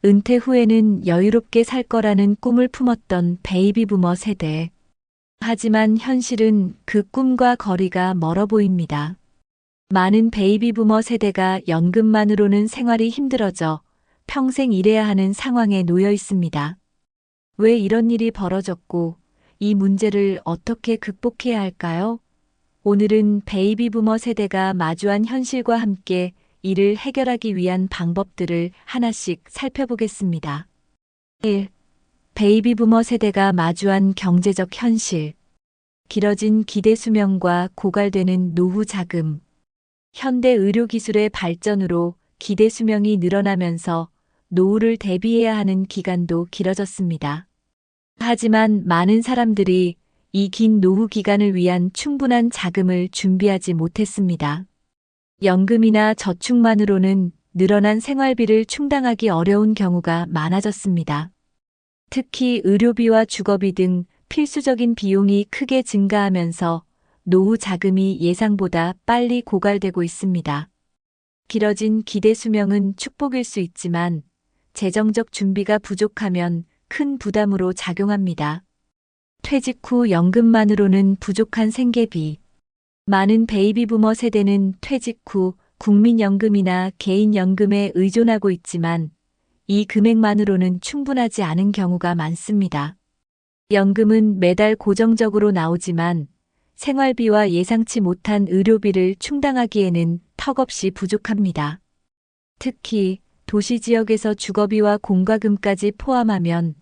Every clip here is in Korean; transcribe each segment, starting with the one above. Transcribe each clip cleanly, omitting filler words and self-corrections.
은퇴 후에는 여유롭게 살 거라는 꿈을 품었던 베이비부머 세대. 하지만 현실은 그 꿈과 거리가 멀어 보입니다. 많은 베이비부머 세대가 연금만으로는 생활이 힘들어져 평생 일해야 하는 상황에 놓여 있습니다. 왜 이런 일이 벌어졌고 이 문제를 어떻게 극복해야 할까요? 오늘은 베이비부머 세대가 마주한 현실과 함께 이를 해결하기 위한 방법들을 하나씩 살펴보겠습니다. 1. 베이비부머 세대가 마주한 경제적 현실. 길어진 기대 수명과 고갈되는 노후 자금. 현대 의료기술의 발전으로 기대 수명이 늘어나면서 노후를 대비해야 하는 기간도 길어졌습니다. 하지만 많은 사람들이 이 긴 노후 기간을 위한 충분한 자금을 준비하지 못했습니다. 연금이나 저축만으로는 늘어난 생활비를 충당하기 어려운 경우가 많아졌습니다. 특히 의료비와 주거비 등 필수적인 비용이 크게 증가하면서 노후 자금이 예상보다 빨리 고갈되고 있습니다. 길어진 기대 수명은 축복일 수 있지만 재정적 준비가 부족하면 큰 부담으로 작용합니다. 퇴직 후 연금만으로는 부족한 생계비. 많은 베이비부머 세대는 퇴직 후 국민연금이나 개인연금에 의존하고 있지만 이 금액만으로는 충분하지 않은 경우가 많습니다. 연금은 매달 고정적으로 나오지만 생활비와 예상치 못한 의료비를 충당하기에는 턱없이 부족합니다. 특히 도시 지역에서 주거비와 공과금까지 포함하면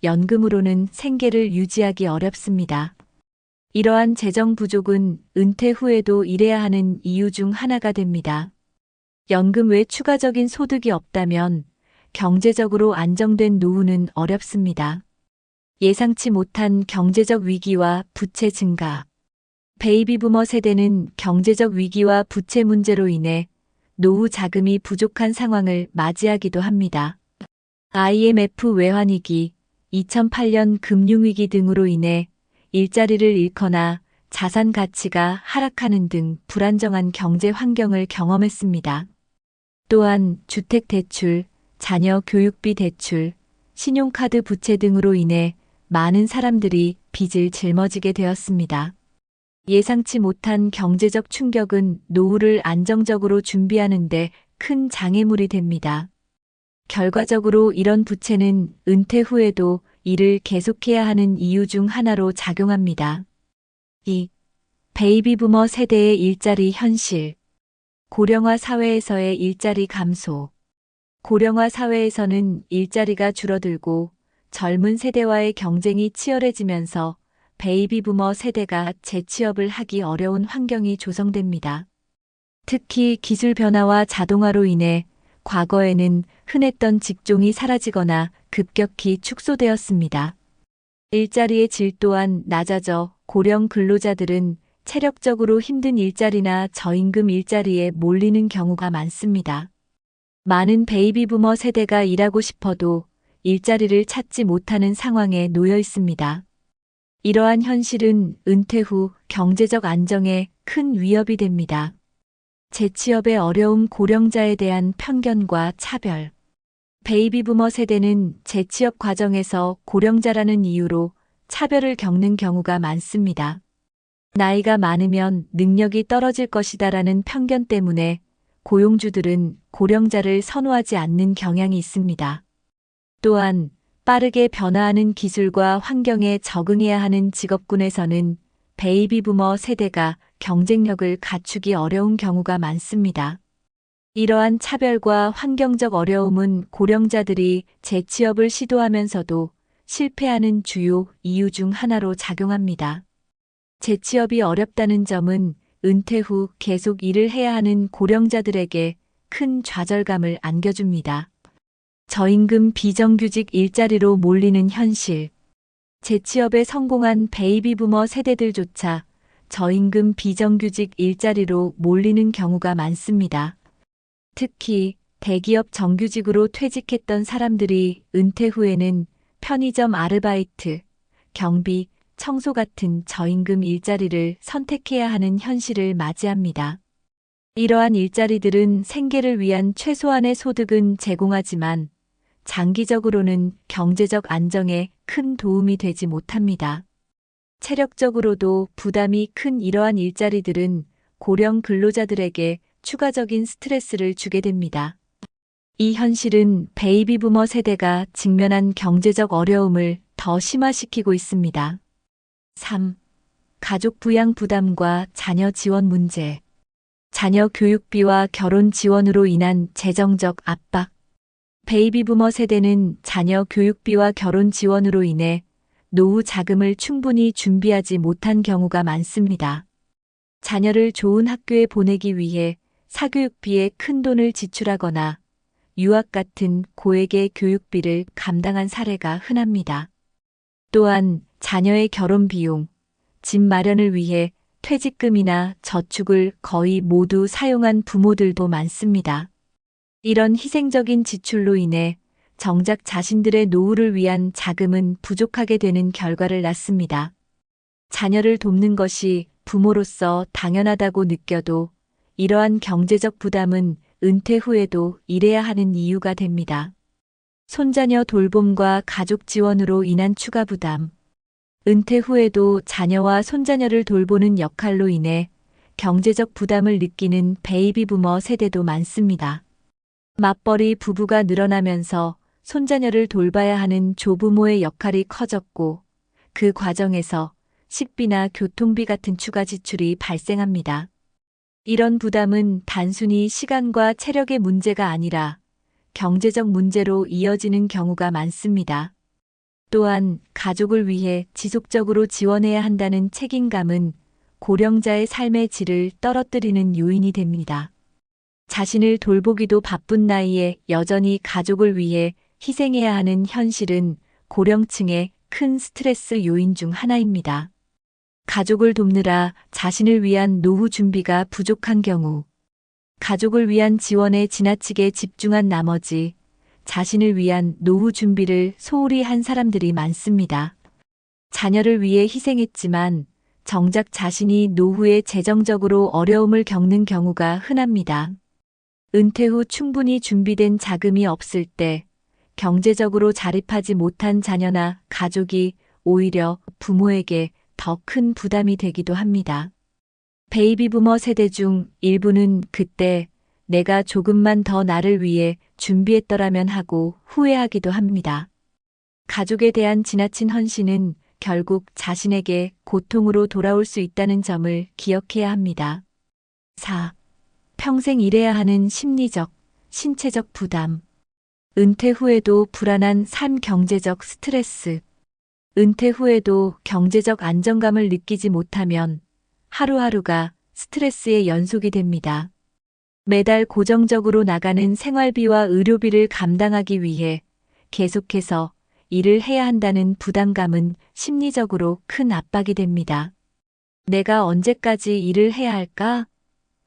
연금으로는 생계를 유지하기 어렵습니다. 이러한 재정 부족은 은퇴 후에도 일해야 하는 이유 중 하나가 됩니다. 연금 외 추가적인 소득이 없다면 경제적으로 안정된 노후는 어렵습니다. 예상치 못한 경제적 위기와 부채 증가. 베이비부머 세대는 경제적 위기와 부채 문제로 인해 노후 자금이 부족한 상황을 맞이하기도 합니다. IMF 외환위기, 2008년 금융위기 등으로 인해 일자리를 잃거나 자산 가치가 하락하는 등 불안정한 경제 환경을 경험했습니다. 또한 주택대출, 자녀 교육비 대출, 신용카드 부채 등으로 인해 많은 사람들이 빚을 짊어지게 되었습니다. 예상치 못한 경제적 충격은 노후를 안정적으로 준비하는 데 큰 장애물이 됩니다. 결과적으로 이런 부채는 은퇴 후에도 일을 계속해야 하는 이유 중 하나로 작용합니다. 2. 베이비부머 세대의 일자리 현실. 고령화 사회에서의 일자리 감소. 고령화 사회에서는 일자리가 줄어들고 젊은 세대와의 경쟁이 치열해지면서 베이비부머 세대가 재취업을 하기 어려운 환경이 조성됩니다. 특히 기술 변화와 자동화로 인해 과거에는 흔했던 직종이 사라지거나 급격히 축소되었습니다. 일자리의 질 또한 낮아져 고령 근로자들은 체력적으로 힘든 일자리나 저임금 일자리에 몰리는 경우가 많습니다. 많은 베이비부머 세대가 일하고 싶어도 일자리를 찾지 못하는 상황에 놓여 있습니다. 이러한 현실은 은퇴 후 경제적 안정에 큰 위협이 됩니다. 재취업의 어려움, 고령자에 대한 편견과 차별. 베이비부머 세대는 재취업 과정에서 고령자라는 이유로 차별을 겪는 경우가 많습니다. 나이가 많으면 능력이 떨어질 것이다라는 편견 때문에 고용주들은 고령자를 선호하지 않는 경향이 있습니다. 또한 빠르게 변화하는 기술과 환경에 적응해야 하는 직업군에서는 베이비부머 세대가 경쟁력을 갖추기 어려운 경우가 많습니다. 이러한 차별과 환경적 어려움은 고령자들이 재취업을 시도하면서도 실패하는 주요 이유 중 하나로 작용합니다. 재취업이 어렵다는 점은 은퇴 후 계속 일을 해야 하는 고령자들에게 큰 좌절감을 안겨줍니다. 저임금 비정규직 일자리로 몰리는 현실. 재취업에 성공한 베이비부머 세대들조차 저임금 비정규직 일자리로 몰리는 경우가 많습니다. 특히 대기업 정규직으로 퇴직했던 사람들이 은퇴 후에는 편의점 아르바이트, 경비, 청소 같은 저임금 일자리를 선택해야 하는 현실을 맞이합니다. 이러한 일자리들은 생계를 위한 최소한의 소득은 제공하지만 장기적으로는 경제적 안정에 큰 도움이 되지 못합니다. 체력적으로도 부담이 큰 이러한 일자리들은 고령 근로자들에게 추가적인 스트레스를 주게 됩니다. 이 현실은 베이비 부머 세대가 직면한 경제적 어려움을 더 심화시키고 있습니다. 3. 가족 부양 부담과 자녀 지원 문제. 자녀 교육비와 결혼 지원으로 인한 재정적 압박. 베이비 부머 세대는 자녀 교육비와 결혼 지원으로 인해 노후 자금을 충분히 준비하지 못한 경우가 많습니다. 자녀를 좋은 학교에 보내기 위해 사교육비에 큰 돈을 지출하거나 유학 같은 고액의 교육비를 감당한 사례가 흔합니다. 또한 자녀의 결혼 비용, 집 마련을 위해 퇴직금이나 저축을 거의 모두 사용한 부모들도 많습니다. 이런 희생적인 지출로 인해 정작 자신들의 노후를 위한 자금은 부족하게 되는 결과를 낳습니다. 자녀를 돕는 것이 부모로서 당연하다고 느껴도 이러한 경제적 부담은 은퇴 후에도 일해야 하는 이유가 됩니다. 손자녀 돌봄과 가족 지원으로 인한 추가 부담. 은퇴 후에도 자녀와 손자녀를 돌보는 역할로 인해 경제적 부담을 느끼는 베이비 부머 세대도 많습니다. 맞벌이 부부가 늘어나면서 손자녀를 돌봐야 하는 조부모의 역할이 커졌고 그 과정에서 식비나 교통비 같은 추가 지출이 발생합니다. 이런 부담은 단순히 시간과 체력의 문제가 아니라 경제적 문제로 이어지는 경우가 많습니다. 또한 가족을 위해 지속적으로 지원해야 한다는 책임감은 고령자의 삶의 질을 떨어뜨리는 요인이 됩니다. 자신을 돌보기도 바쁜 나이에 여전히 가족을 위해 희생해야 하는 현실은 고령층의 큰 스트레스 요인 중 하나입니다. 가족을 돕느라 자신을 위한 노후 준비가 부족한 경우, 가족을 위한 지원에 지나치게 집중한 나머지 자신을 위한 노후 준비를 소홀히 한 사람들이 많습니다. 자녀를 위해 희생했지만 정작 자신이 노후에 재정적으로 어려움을 겪는 경우가 흔합니다. 은퇴 후 충분히 준비된 자금이 없을 때 경제적으로 자립하지 못한 자녀나 가족이 오히려 부모에게 더 큰 부담이 되기도 합니다. 베이비 부머 세대 중 일부는 그때 내가 조금만 더 나를 위해 준비했더라면 하고 후회하기도 합니다. 가족에 대한 지나친 헌신은 결국 자신에게 고통으로 돌아올 수 있다는 점을 기억해야 합니다. 4. 평생 일해야 하는 심리적, 신체적 부담. 은퇴 후에도 불안한 삶 경제적 스트레스. 은퇴 후에도 경제적 안정감을 느끼지 못하면 하루하루가 스트레스의 연속이 됩니다. 매달 고정적으로 나가는 생활비와 의료비를 감당하기 위해 계속해서 일을 해야 한다는 부담감은 심리적으로 큰 압박이 됩니다. 내가 언제까지 일을 해야 할까?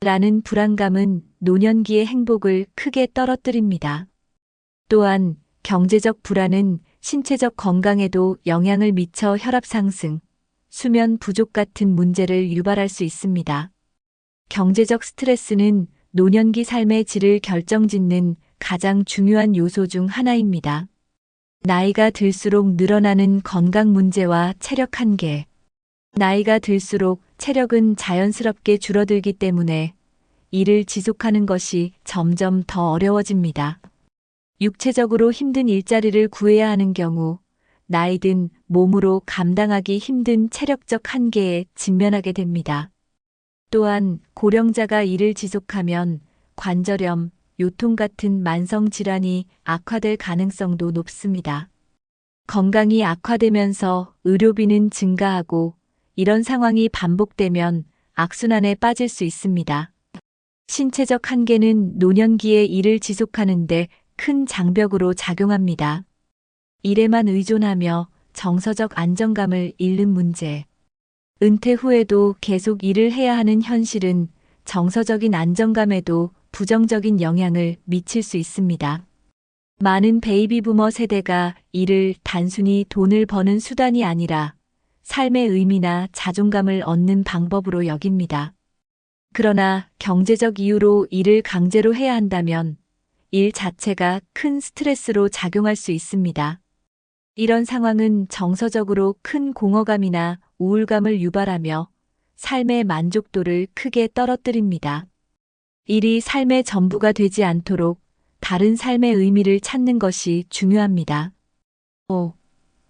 라는 불안감은 노년기의 행복을 크게 떨어뜨립니다. 또한 경제적 불안은 신체적 건강에도 영향을 미쳐 혈압 상승, 수면 부족 같은 문제를 유발할 수 있습니다. 경제적 스트레스는 노년기 삶의 질을 결정짓는 가장 중요한 요소 중 하나입니다. 나이가 들수록 늘어나는 건강 문제와 체력 한계. 나이가 들수록 체력은 자연스럽게 줄어들기 때문에 일을 지속하는 것이 점점 더 어려워집니다. 육체적으로 힘든 일자리를 구해야 하는 경우 나이 든 몸으로 감당하기 힘든 체력적 한계에 직면하게 됩니다. 또한 고령자가 일을 지속하면 관절염, 요통 같은 만성 질환이 악화될 가능성도 높습니다. 건강이 악화되면서 의료비는 증가하고 이런 상황이 반복되면 악순환에 빠질 수 있습니다. 신체적 한계는 노년기에 일을 지속하는데 큰 장벽으로 작용합니다. 일에만 의존하며 정서적 안정감을 잃는 문제. 은퇴 후에도 계속 일을 해야 하는 현실은 정서적인 안정감에도 부정적인 영향을 미칠 수 있습니다. 많은 베이비 부머 세대가 일을 단순히 돈을 버는 수단이 아니라 삶의 의미나 자존감을 얻는 방법으로 여깁니다. 그러나 경제적 이유로 일을 강제로 해야 한다면 일 자체가 큰 스트레스로 작용할 수 있습니다. 이런 상황은 정서적으로 큰 공허감이나 우울감을 유발하며 삶의 만족도를 크게 떨어뜨립니다. 일이 삶의 전부가 되지 않도록 다른 삶의 의미를 찾는 것이 중요합니다. 5.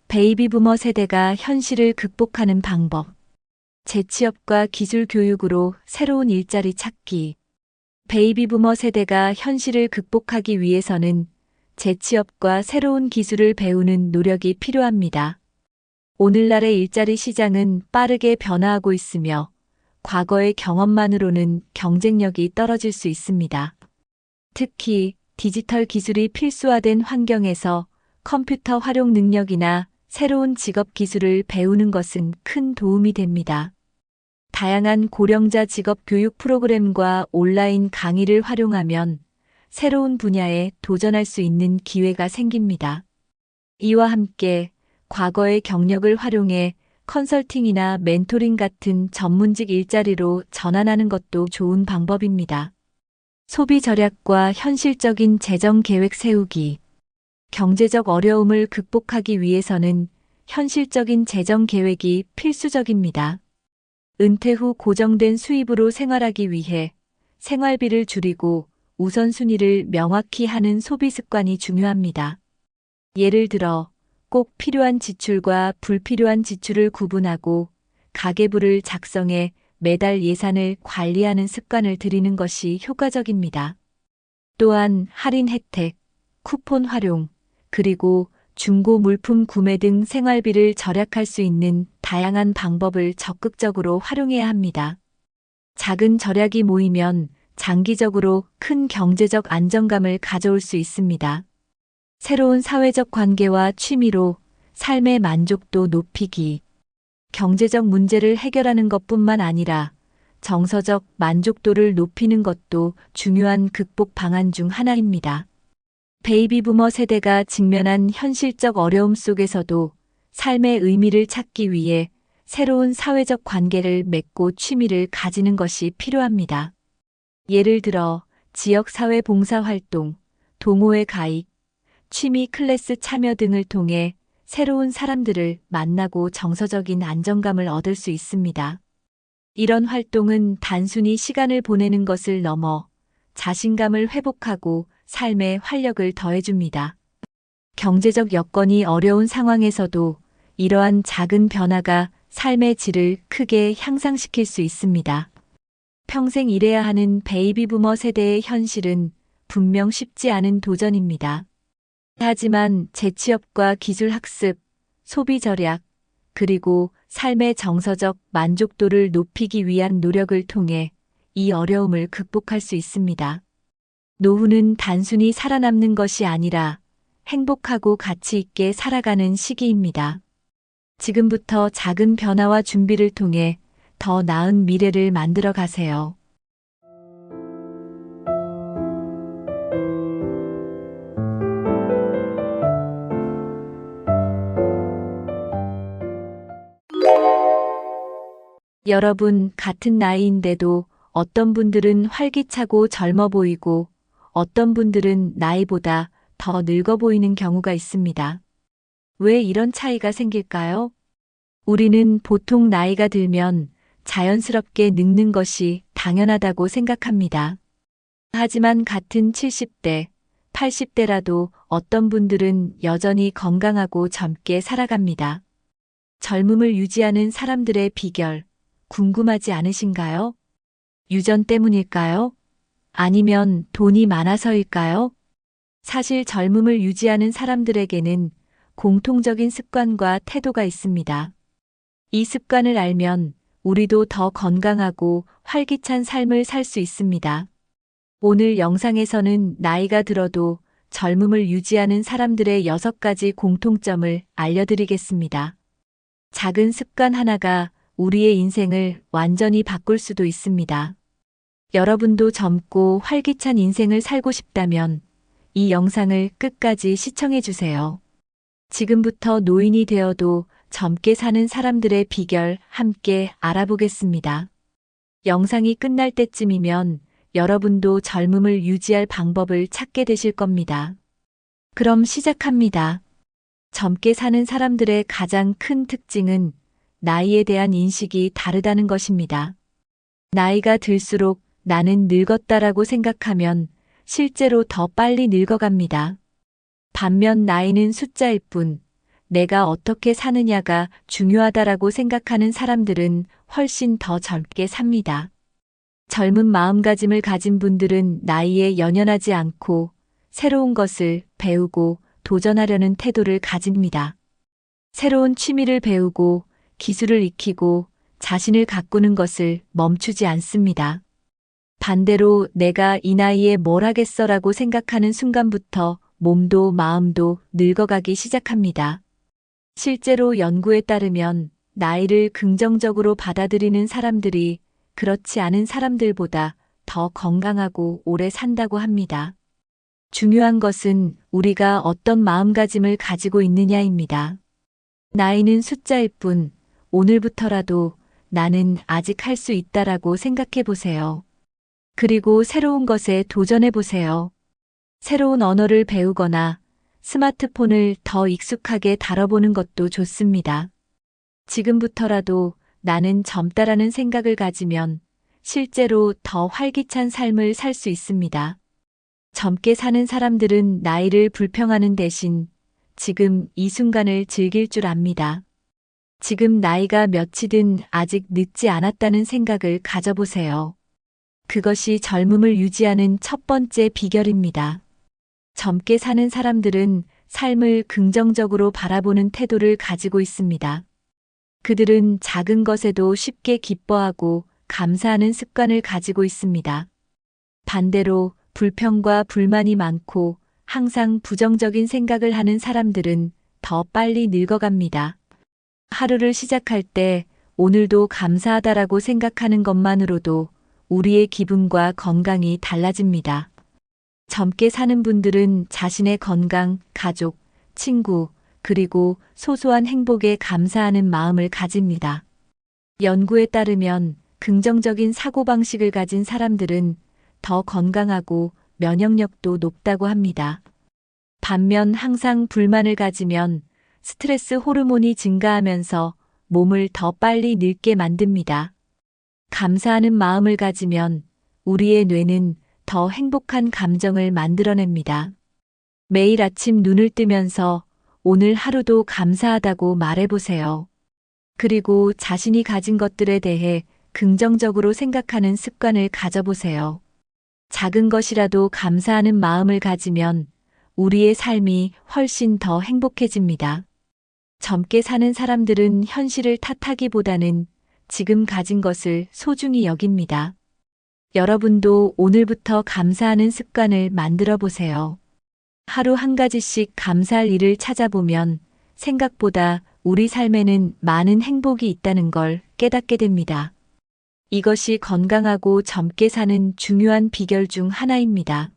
베이비 부머 세대가 현실을 극복하는 방법. 재취업과 기술 교육으로 새로운 일자리 찾기. 베이비 부머 세대가 현실을 극복하기 위해서는 재취업과 새로운 기술을 배우는 노력이 필요합니다. 오늘날의 일자리 시장은 빠르게 변화하고 있으며 과거의 경험만으로는 경쟁력이 떨어질 수 있습니다. 특히 디지털 기술이 필수화된 환경에서 컴퓨터 활용 능력이나 새로운 직업 기술을 배우는 것은 큰 도움이 됩니다. 다양한 고령자 직업 교육 프로그램과 온라인 강의를 활용하면 새로운 분야에 도전할 수 있는 기회가 생깁니다. 이와 함께 과거의 경력을 활용해 컨설팅이나 멘토링 같은 전문직 일자리로 전환하는 것도 좋은 방법입니다. 소비 절약과 현실적인 재정 계획 세우기. 경제적 어려움을 극복하기 위해서는 현실적인 재정 계획이 필수적입니다. 은퇴 후 고정된 수입으로 생활하기 위해 생활비를 줄이고 우선순위를 명확히 하는 소비 습관이 중요합니다. 예를 들어 꼭 필요한 지출과 불필요한 지출을 구분하고 가계부를 작성해 매달 예산을 관리하는 습관을 들이는 것이 효과적입니다. 또한 할인 혜택, 쿠폰 활용, 그리고 중고 물품 구매 등 생활비를 절약할 수 있는 다양한 방법을 적극적으로 활용해야 합니다. 작은 절약이 모이면 장기적으로 큰 경제적 안정감을 가져올 수 있습니다. 새로운 사회적 관계와 취미로 삶의 만족도 높이기. 경제적 문제를 해결하는 것뿐만 아니라 정서적 만족도를 높이는 것도 중요한 극복 방안 중 하나입니다. 베이비 부머 세대가 직면한 현실적 어려움 속에서도 삶의 의미를 찾기 위해 새로운 사회적 관계를 맺고 취미를 가지는 것이 필요합니다. 예를 들어 지역사회 봉사활동, 동호회 가입, 취미 클래스 참여 등을 통해 새로운 사람들을 만나고 정서적인 안정감을 얻을 수 있습니다. 이런 활동은 단순히 시간을 보내는 것을 넘어 자신감을 회복하고 삶에 활력을 더해줍니다. 경제적 여건이 어려운 상황에서도 이러한 작은 변화가 삶의 질을 크게 향상시킬 수 있습니다. 평생 일해야 하는 베이비 부머 세대의 현실은 분명 쉽지 않은 도전입니다. 하지만 재취업과 기술 학습, 소비 절약, 그리고 삶의 정서적 만족도를 높이기 위한 노력을 통해 이 어려움을 극복할 수 있습니다. 노후는 단순히 살아남는 것이 아니라 행복하고 가치 있게 살아가는 시기입니다. 지금부터 작은 변화와 준비를 통해 더 나은 미래를 만들어 가세요. 여러분, 같은 나이인데도 어떤 분들은 활기차고 젊어 보이고 어떤 분들은 나이보다 더 늙어 보이는 경우가 있습니다. 왜 이런 차이가 생길까요? 우리는 보통 나이가 들면 자연스럽게 늙는 것이 당연하다고 생각합니다. 하지만 같은 70대, 80대라도 어떤 분들은 여전히 건강하고 젊게 살아갑니다. 젊음을 유지하는 사람들의 비결, 궁금하지 않으신가요? 유전 때문일까요? 아니면 돈이 많아서일까요? 사실 젊음을 유지하는 사람들에게는 공통적인 습관과 태도가 있습니다. 이 습관을 알면 우리도 더 건강하고 활기찬 삶을 살 수 있습니다. 오늘 영상에서는 나이가 들어도 젊음을 유지하는 사람들의 6가지 공통점을 알려드리겠습니다. 작은 습관 하나가 우리의 인생을 완전히 바꿀 수도 있습니다. 여러분도 젊고 활기찬 인생을 살고 싶다면 이 영상을 끝까지 시청해 주세요. 지금부터 노인이 되어도 젊게 사는 사람들의 비결 함께 알아보겠습니다. 영상이 끝날 때쯤이면 여러분도 젊음을 유지할 방법을 찾게 되실 겁니다. 그럼 시작합니다. 젊게 사는 사람들의 가장 큰 특징은 나이에 대한 인식이 다르다는 것입니다. 나이가 들수록 나는 늙었다라고 생각하면 실제로 더 빨리 늙어갑니다. 반면 나이는 숫자일 뿐 내가 어떻게 사느냐가 중요하다라고 생각하는 사람들은 훨씬 더 젊게 삽니다. 젊은 마음가짐을 가진 분들은 나이에 연연하지 않고 새로운 것을 배우고 도전하려는 태도를 가집니다. 새로운 취미를 배우고 기술을 익히고 자신을 가꾸는 것을 멈추지 않습니다. 반대로 내가 이 나이에 뭘 하겠어라고 생각하는 순간부터 몸도 마음도 늙어가기 시작합니다. 실제로 연구에 따르면 나이를 긍정적으로 받아들이는 사람들이 그렇지 않은 사람들보다 더 건강하고 오래 산다고 합니다. 중요한 것은 우리가 어떤 마음가짐을 가지고 있느냐입니다. 나이는 숫자일 뿐 오늘부터라도 나는 아직 할 수 있다라고 생각해 보세요. 그리고 새로운 것에 도전해 보세요. 새로운 언어를 배우거나 스마트폰을 더 익숙하게 다뤄보는 것도 좋습니다. 지금부터라도 나는 젊다라는 생각을 가지면 실제로 더 활기찬 삶을 살 수 있습니다. 젊게 사는 사람들은 나이를 불평하는 대신 지금 이 순간을 즐길 줄 압니다. 지금 나이가 몇이든 아직 늦지 않았다는 생각을 가져보세요. 그것이 젊음을 유지하는 첫 번째 비결입니다. 젊게 사는 사람들은 삶을 긍정적으로 바라보는 태도를 가지고 있습니다. 그들은 작은 것에도 쉽게 기뻐하고 감사하는 습관을 가지고 있습니다. 반대로 불평과 불만이 많고 항상 부정적인 생각을 하는 사람들은 더 빨리 늙어갑니다. 하루를 시작할 때 오늘도 감사하다라고 생각하는 것만으로도 우리의 기분과 건강이 달라집니다. 젊게 사는 분들은 자신의 건강, 가족, 친구, 그리고 소소한 행복에 감사하는 마음을 가집니다. 연구에 따르면 긍정적인 사고방식을 가진 사람들은 더 건강하고 면역력도 높다고 합니다. 반면 항상 불만을 가지면 스트레스 호르몬이 증가하면서 몸을 더 빨리 늙게 만듭니다. 감사하는 마음을 가지면 우리의 뇌는 더 행복한 감정을 만들어냅니다. 매일 아침 눈을 뜨면서 오늘 하루도 감사하다고 말해보세요. 그리고 자신이 가진 것들에 대해 긍정적으로 생각하는 습관을 가져보세요. 작은 것이라도 감사하는 마음을 가지면 우리의 삶이 훨씬 더 행복해집니다. 젊게 사는 사람들은 현실을 탓하기보다는 지금 가진 것을 소중히 여깁니다. 여러분도 오늘부터 감사하는 습관을 만들어 보세요. 하루 한 가지씩 감사할 일을 찾아보면 생각보다 우리 삶에는 많은 행복이 있다는 걸 깨닫게 됩니다. 이것이 건강하고 젊게 사는 중요한 비결 중 하나입니다.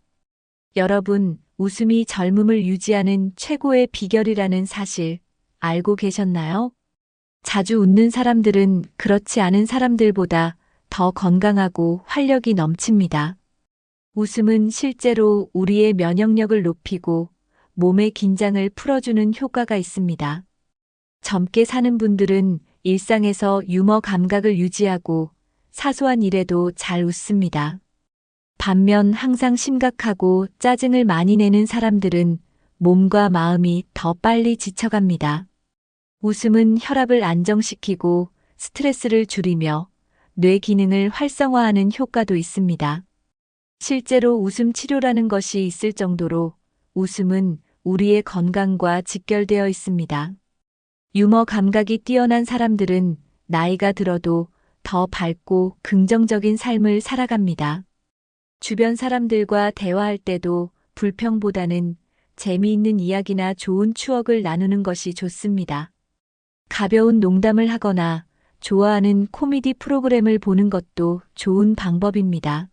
여러분, 웃음이 젊음을 유지하는 최고의 비결이라는 사실 알고 계셨나요? 자주 웃는 사람들은 그렇지 않은 사람들보다 더 건강하고 활력이 넘칩니다. 웃음은 실제로 우리의 면역력을 높이고 몸의 긴장을 풀어주는 효과가 있습니다. 젊게 사는 분들은 일상에서 유머 감각을 유지하고 사소한 일에도 잘 웃습니다. 반면 항상 심각하고 짜증을 많이 내는 사람들은 몸과 마음이 더 빨리 지쳐갑니다. 웃음은 혈압을 안정시키고 스트레스를 줄이며 뇌 기능을 활성화하는 효과도 있습니다. 실제로 웃음 치료라는 것이 있을 정도로 웃음은 우리의 건강과 직결되어 있습니다. 유머 감각이 뛰어난 사람들은 나이가 들어도 더 밝고 긍정적인 삶을 살아갑니다. 주변 사람들과 대화할 때도 불평보다는 재미있는 이야기나 좋은 추억을 나누는 것이 좋습니다. 가벼운 농담을 하거나 좋아하는 코미디 프로그램을 보는 것도 좋은 방법입니다.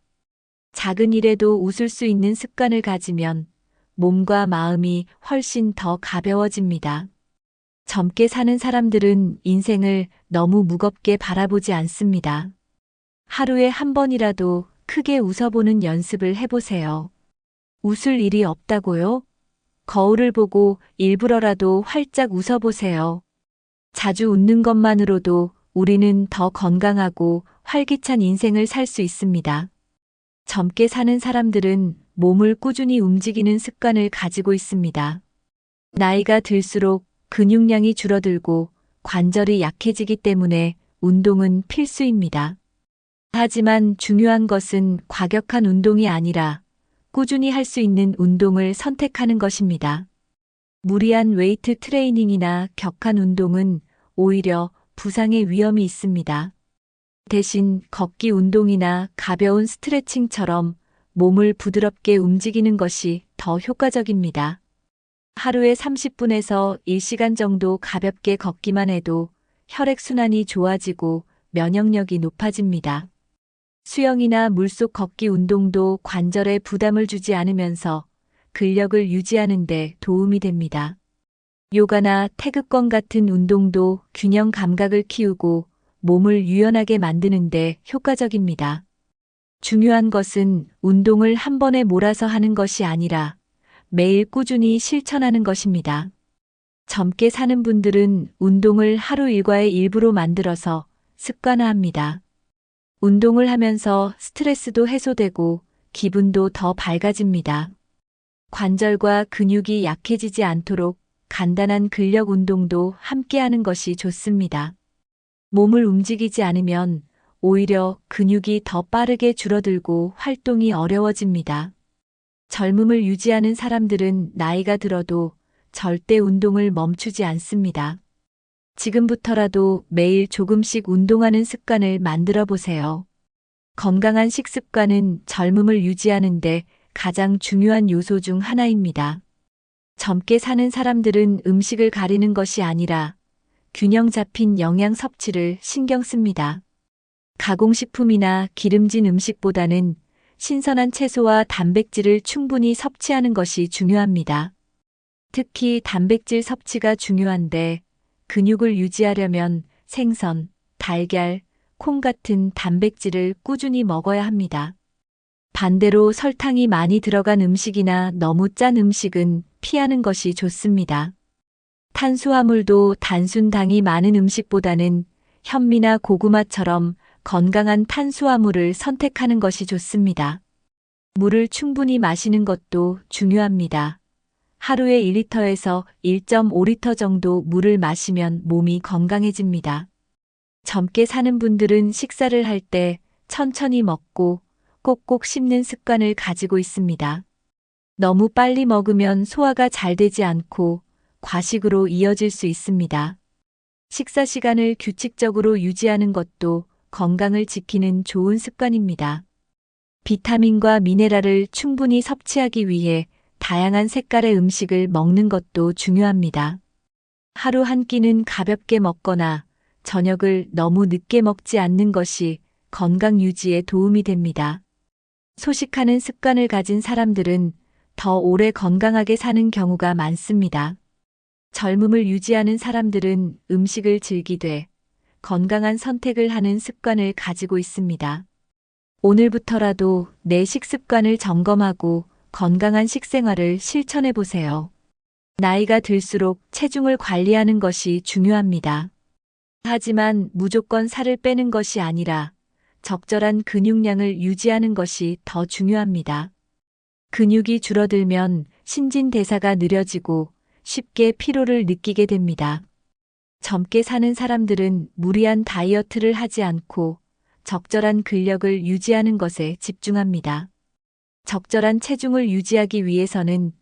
작은 일에도 웃을 수 있는 습관을 가지면 몸과 마음이 훨씬 더 가벼워집니다. 젊게 사는 사람들은 인생을 너무 무겁게 바라보지 않습니다. 하루에 한 번이라도 크게 웃어보는 연습을 해보세요. 웃을 일이 없다고요? 거울을 보고 일부러라도 활짝 웃어보세요. 자주 웃는 것만으로도 우리는 더 건강하고 활기찬 인생을 살 수 있습니다. 젊게 사는 사람들은 몸을 꾸준히 움직이는 습관을 가지고 있습니다. 나이가 들수록 근육량이 줄어들고 관절이 약해지기 때문에 운동은 필수입니다. 하지만 중요한 것은 과격한 운동이 아니라 꾸준히 할 수 있는 운동을 선택하는 것입니다. 무리한 웨이트 트레이닝이나 격한 운동은 오히려 부상의 위험이 있습니다. 대신 걷기 운동이나 가벼운 스트레칭처럼 몸을 부드럽게 움직이는 것이 더 효과적입니다. 하루에 30분에서 1시간 정도 가볍게 걷기만 해도 혈액순환이 좋아지고 면역력이 높아집니다. 수영이나 물속 걷기 운동도 관절에 부담을 주지 않으면서 근력을 유지하는 데 도움이 됩니다. 요가나 태극권 같은 운동도 균형 감각을 키우고 몸을 유연하게 만드는 데 효과적입니다. 중요한 것은 운동을 한 번에 몰아서 하는 것이 아니라 매일 꾸준히 실천하는 것입니다. 젊게 사는 분들은 운동을 하루 일과의 일부로 만들어서 습관화합니다. 운동을 하면서 스트레스도 해소되고 기분도 더 밝아집니다. 관절과 근육이 약해지지 않도록 간단한 근력 운동도 함께 하는 것이 좋습니다. 몸을 움직이지 않으면 오히려 근육이 더 빠르게 줄어들고 활동이 어려워집니다. 젊음을 유지하는 사람들은 나이가 들어도 절대 운동을 멈추지 않습니다. 지금부터라도 매일 조금씩 운동하는 습관을 만들어 보세요. 건강한 식습관은 젊음을 유지하는데 가장 중요한 요소 중 하나입니다. 젊게 사는 사람들은 음식을 가리는 것이 아니라 균형 잡힌 영양 섭취를 신경 씁니다. 가공식품이나 기름진 음식보다는 신선한 채소와 단백질을 충분히 섭취하는 것이 중요합니다. 특히 단백질 섭취가 중요한데 근육을 유지하려면 생선, 달걀, 콩 같은 단백질을 꾸준히 먹어야 합니다. 반대로 설탕이 많이 들어간 음식이나 너무 짠 음식은 피하는 것이 좋습니다. 탄수화물도 단순 당이 많은 음식보다는 현미나 고구마처럼 건강한 탄수화물을 선택하는 것이 좋습니다. 물을 충분히 마시는 것도 중요합니다. 하루에 1리터에서 1.5리터 정도 물을 마시면 몸이 건강해집니다. 젊게 사는 분들은 식사를 할 때 천천히 먹고 꼭꼭 씹는 습관을 가지고 있습니다. 너무 빨리 먹으면 소화가 잘 되지 않고 과식으로 이어질 수 있습니다. 식사 시간을 규칙적으로 유지하는 것도 건강을 지키는 좋은 습관입니다. 비타민과 미네랄을 충분히 섭취하기 위해 다양한 색깔의 음식을 먹는 것도 중요합니다. 하루 한 끼는 가볍게 먹거나 저녁을 너무 늦게 먹지 않는 것이 건강 유지에 도움이 됩니다. 소식하는 습관을 가진 사람들은 더 오래 건강하게 사는 경우가 많습니다. 젊음을 유지하는 사람들은 음식을 즐기되 건강한 선택을 하는 습관을 가지고 있습니다. 오늘부터라도 내 식습관을 점검하고 건강한 식생활을 실천해 보세요. 나이가 들수록 체중을 관리하는 것이 중요합니다. 하지만 무조건 살을 빼는 것이 아니라 적절한 근육량을 유지하는 것이 더 중요합니다. 근육이 줄어들면 신진대사가 느려지고 쉽게 피로를 느끼게 됩니다. 젊게 사는 사람들은 무리한 다이어트를 하지 않고 적절한 근력을 유지하는 것에 집중합니다. 적절한 체중을 유지하기 위해서는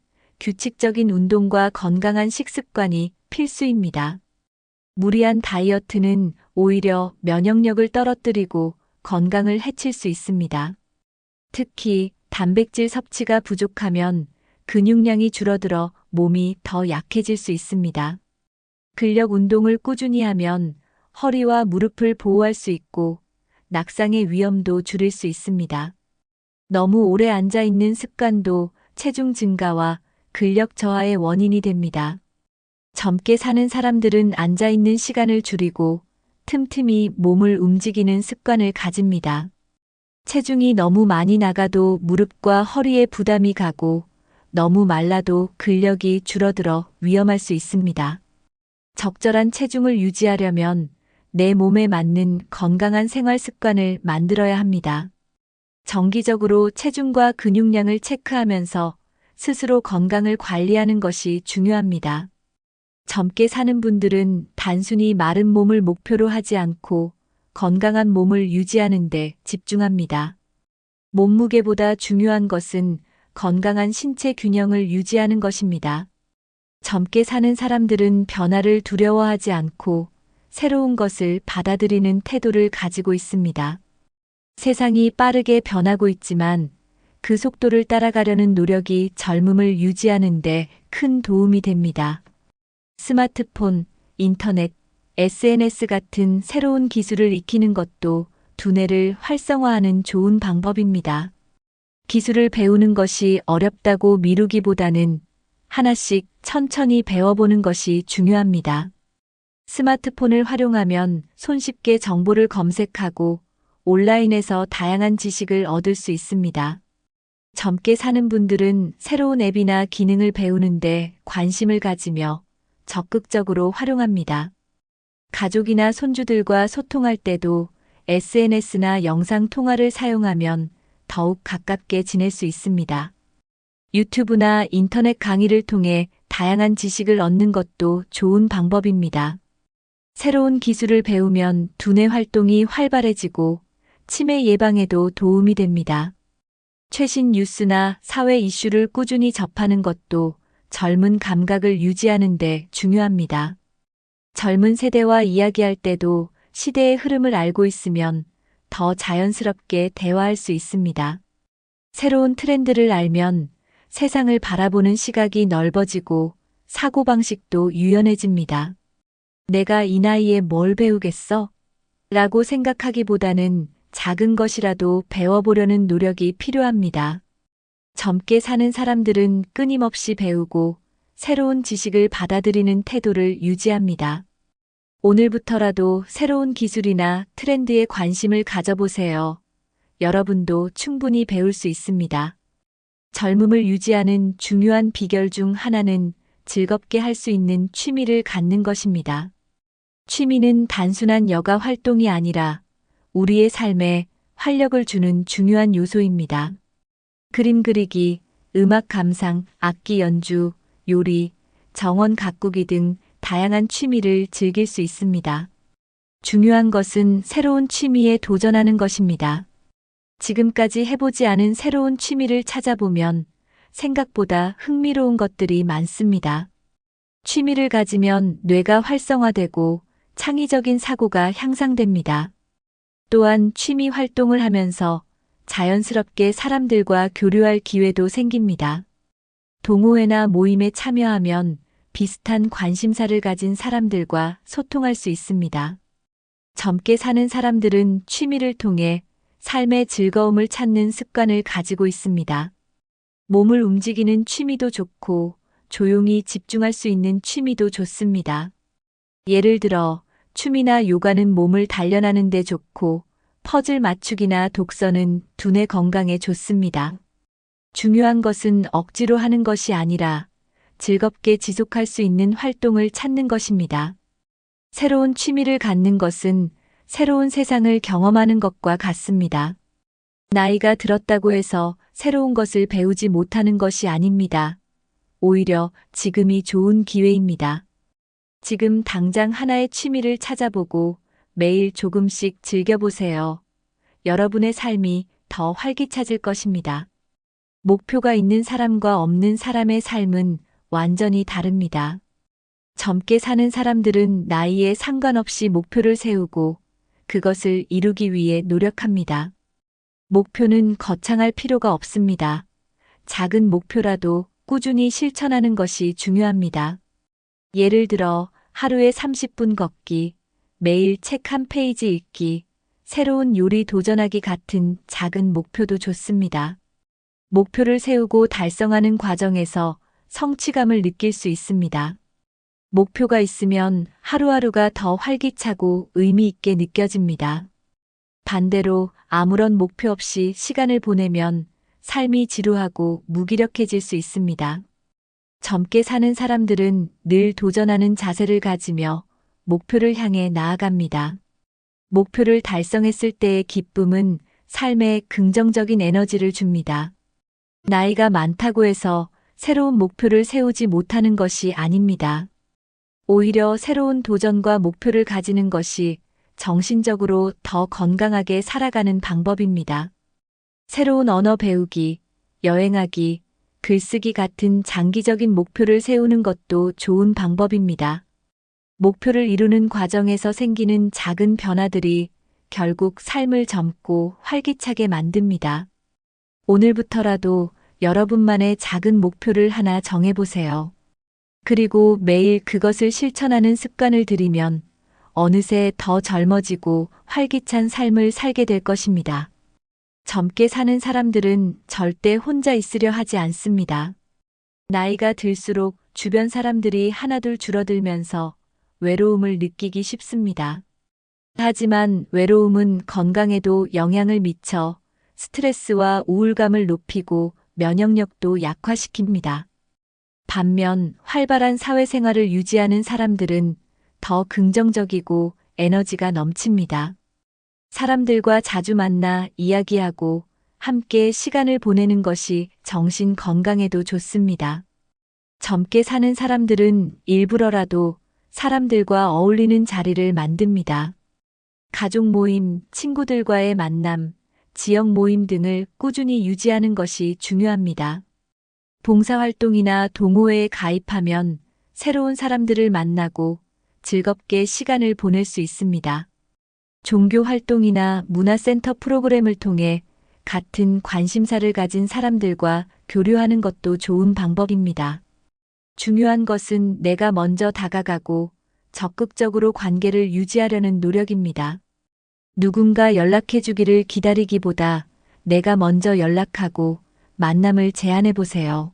규칙적인 운동과 건강한 식습관이 필수입니다. 무리한 다이어트는 오히려 면역력을 떨어뜨리고 건강을 해칠 수 있습니다. 특히 단백질 섭취가 부족하면 근육량이 줄어들어 몸이 더 약해질 수 있습니다. 근력 운동을 꾸준히 하면 허리와 무릎을 보호할 수 있고 낙상의 위험도 줄일 수 있습니다. 너무 오래 앉아 있는 습관도 체중 증가와 근력 저하의 원인이 됩니다. 젊게 사는 사람들은 앉아 있는 시간을 줄이고 틈틈이 몸을 움직이는 습관을 가집니다. 체중이 너무 많이 나가도 무릎과 허리에 부담이 가고 너무 말라도 근력이 줄어들어 위험할 수 있습니다. 적절한 체중을 유지하려면 내 몸에 맞는 건강한 생활 습관을 만들어야 합니다. 정기적으로 체중과 근육량을 체크하면서 스스로 건강을 관리하는 것이 중요합니다. 젊게 사는 분들은 단순히 마른 몸을 목표로 하지 않고 건강한 몸을 유지하는 데 집중합니다. 몸무게보다 중요한 것은 건강한 신체 균형을 유지하는 것입니다. 젊게 사는 사람들은 변화를 두려워하지 않고 새로운 것을 받아들이는 태도를 가지고 있습니다. 세상이 빠르게 변하고 있지만 그 속도를 따라가려는 노력이 젊음을 유지하는 데 큰 도움이 됩니다. 스마트폰, 인터넷, SNS 같은 새로운 기술을 익히는 것도 두뇌를 활성화하는 좋은 방법입니다. 기술을 배우는 것이 어렵다고 미루기보다는 하나씩 천천히 배워보는 것이 중요합니다. 스마트폰을 활용하면 손쉽게 정보를 검색하고 온라인에서 다양한 지식을 얻을 수 있습니다. 젊게 사는 분들은 새로운 앱이나 기능을 배우는데 관심을 가지며 적극적으로 활용합니다. 가족이나 손주들과 소통할 때도 SNS나 영상 통화를 사용하면 더욱 가깝게 지낼 수 있습니다. 유튜브나 인터넷 강의를 통해 다양한 지식을 얻는 것도 좋은 방법입니다. 새로운 기술을 배우면 두뇌 활동이 활발해지고 치매 예방에도 도움이 됩니다. 최신 뉴스나 사회 이슈를 꾸준히 접하는 것도 젊은 감각을 유지하는 데 중요합니다. 젊은 세대와 이야기할 때도 시대의 흐름을 알고 있으면 더 자연스럽게 대화할 수 있습니다. 새로운 트렌드를 알면 세상을 바라보는 시각이 넓어지고 사고방식도 유연해집니다. 내가 이 나이에 뭘 배우겠어? 라고 생각하기보다는 작은 것이라도 배워보려는 노력이 필요합니다. 젊게 사는 사람들은 끊임없이 배우고 새로운 지식을 받아들이는 태도를 유지합니다. 오늘부터라도 새로운 기술이나 트렌드에 관심을 가져보세요. 여러분도 충분히 배울 수 있습니다. 젊음을 유지하는 중요한 비결 중 하나는 즐겁게 할 수 있는 취미를 갖는 것입니다. 취미는 단순한 여가 활동이 아니라 우리의 삶에 활력을 주는 중요한 요소입니다. 그림 그리기, 음악 감상, 악기 연주, 요리, 정원 가꾸기 등 다양한 취미를 즐길 수 있습니다. 중요한 것은 새로운 취미에 도전하는 것입니다. 지금까지 해보지 않은 새로운 취미를 찾아보면 생각보다 흥미로운 것들이 많습니다. 취미를 가지면 뇌가 활성화되고 창의적인 사고가 향상됩니다. 또한 취미 활동을 하면서 자연스럽게 사람들과 교류할 기회도 생깁니다. 동호회나 모임에 참여하면 비슷한 관심사를 가진 사람들과 소통할 수 있습니다. 젊게 사는 사람들은 취미를 통해 삶의 즐거움을 찾는 습관을 가지고 있습니다. 몸을 움직이는 취미도 좋고 조용히 집중할 수 있는 취미도 좋습니다. 예를 들어 춤이나 요가는 몸을 단련하는 데 좋고 퍼즐 맞추기나 독서는 두뇌 건강에 좋습니다. 중요한 것은 억지로 하는 것이 아니라 즐겁게 지속할 수 있는 활동을 찾는 것입니다. 새로운 취미를 갖는 것은 새로운 세상을 경험하는 것과 같습니다. 나이가 들었다고 해서 새로운 것을 배우지 못하는 것이 아닙니다. 오히려 지금이 좋은 기회입니다. 지금 당장 하나의 취미를 찾아보고 매일 조금씩 즐겨보세요. 여러분의 삶이 더 활기차질 것입니다. 목표가 있는 사람과 없는 사람의 삶은 완전히 다릅니다. 젊게 사는 사람들은 나이에 상관없이 목표를 세우고 그것을 이루기 위해 노력합니다. 목표는 거창할 필요가 없습니다. 작은 목표라도 꾸준히 실천하는 것이 중요합니다. 예를 들어 하루에 30분 걷기, 매일 책 한 페이지 읽기, 새로운 요리 도전하기 같은 작은 목표도 좋습니다. 목표를 세우고 달성하는 과정에서 성취감을 느낄 수 있습니다. 목표가 있으면 하루하루가 더 활기차고 의미 있게 느껴집니다. 반대로 아무런 목표 없이 시간을 보내면 삶이 지루하고 무기력해질 수 있습니다. 젊게 사는 사람들은 늘 도전하는 자세를 가지며 목표를 향해 나아갑니다. 목표를 달성했을 때의 기쁨은 삶에 긍정적인 에너지를 줍니다. 나이가 많다고 해서 새로운 목표를 세우지 못하는 것이 아닙니다. 오히려 새로운 도전과 목표를 가지는 것이 정신적으로 더 건강하게 살아가는 방법입니다. 새로운 언어 배우기, 여행하기, 글쓰기 같은 장기적인 목표를 세우는 것도 좋은 방법입니다. 목표를 이루는 과정에서 생기는 작은 변화들이 결국 삶을 젊고 활기차게 만듭니다. 오늘부터라도 여러분만의 작은 목표를 하나 정해보세요. 그리고 매일 그것을 실천하는 습관을 들이면 어느새 더 젊어지고 활기찬 삶을 살게 될 것입니다. 젊게 사는 사람들은 절대 혼자 있으려 하지 않습니다. 나이가 들수록 주변 사람들이 하나둘 줄어들면서 외로움을 느끼기 쉽습니다. 하지만 외로움은 건강에도 영향을 미쳐 스트레스와 우울감을 높이고 면역력도 약화시킵니다. 반면 활발한 사회생활을 유지하는 사람들은 더 긍정적이고 에너지가 넘칩니다. 사람들과 자주 만나 이야기하고 함께 시간을 보내는 것이 정신 건강에도 좋습니다. 젊게 사는 사람들은 일부러라도 사람들과 어울리는 자리를 만듭니다. 가족 모임, 친구들과의 만남, 지역 모임 등을 꾸준히 유지하는 것이 중요합니다. 봉사활동이나 동호회에 가입하면 새로운 사람들을 만나고 즐겁게 시간을 보낼 수 있습니다. 종교 활동이나 문화센터 프로그램을 통해 같은 관심사를 가진 사람들과 교류하는 것도 좋은 방법입니다. 중요한 것은 내가 먼저 다가가고 적극적으로 관계를 유지하려는 노력입니다. 누군가 연락해 주기를 기다리기보다 내가 먼저 연락하고 만남을 제안해 보세요.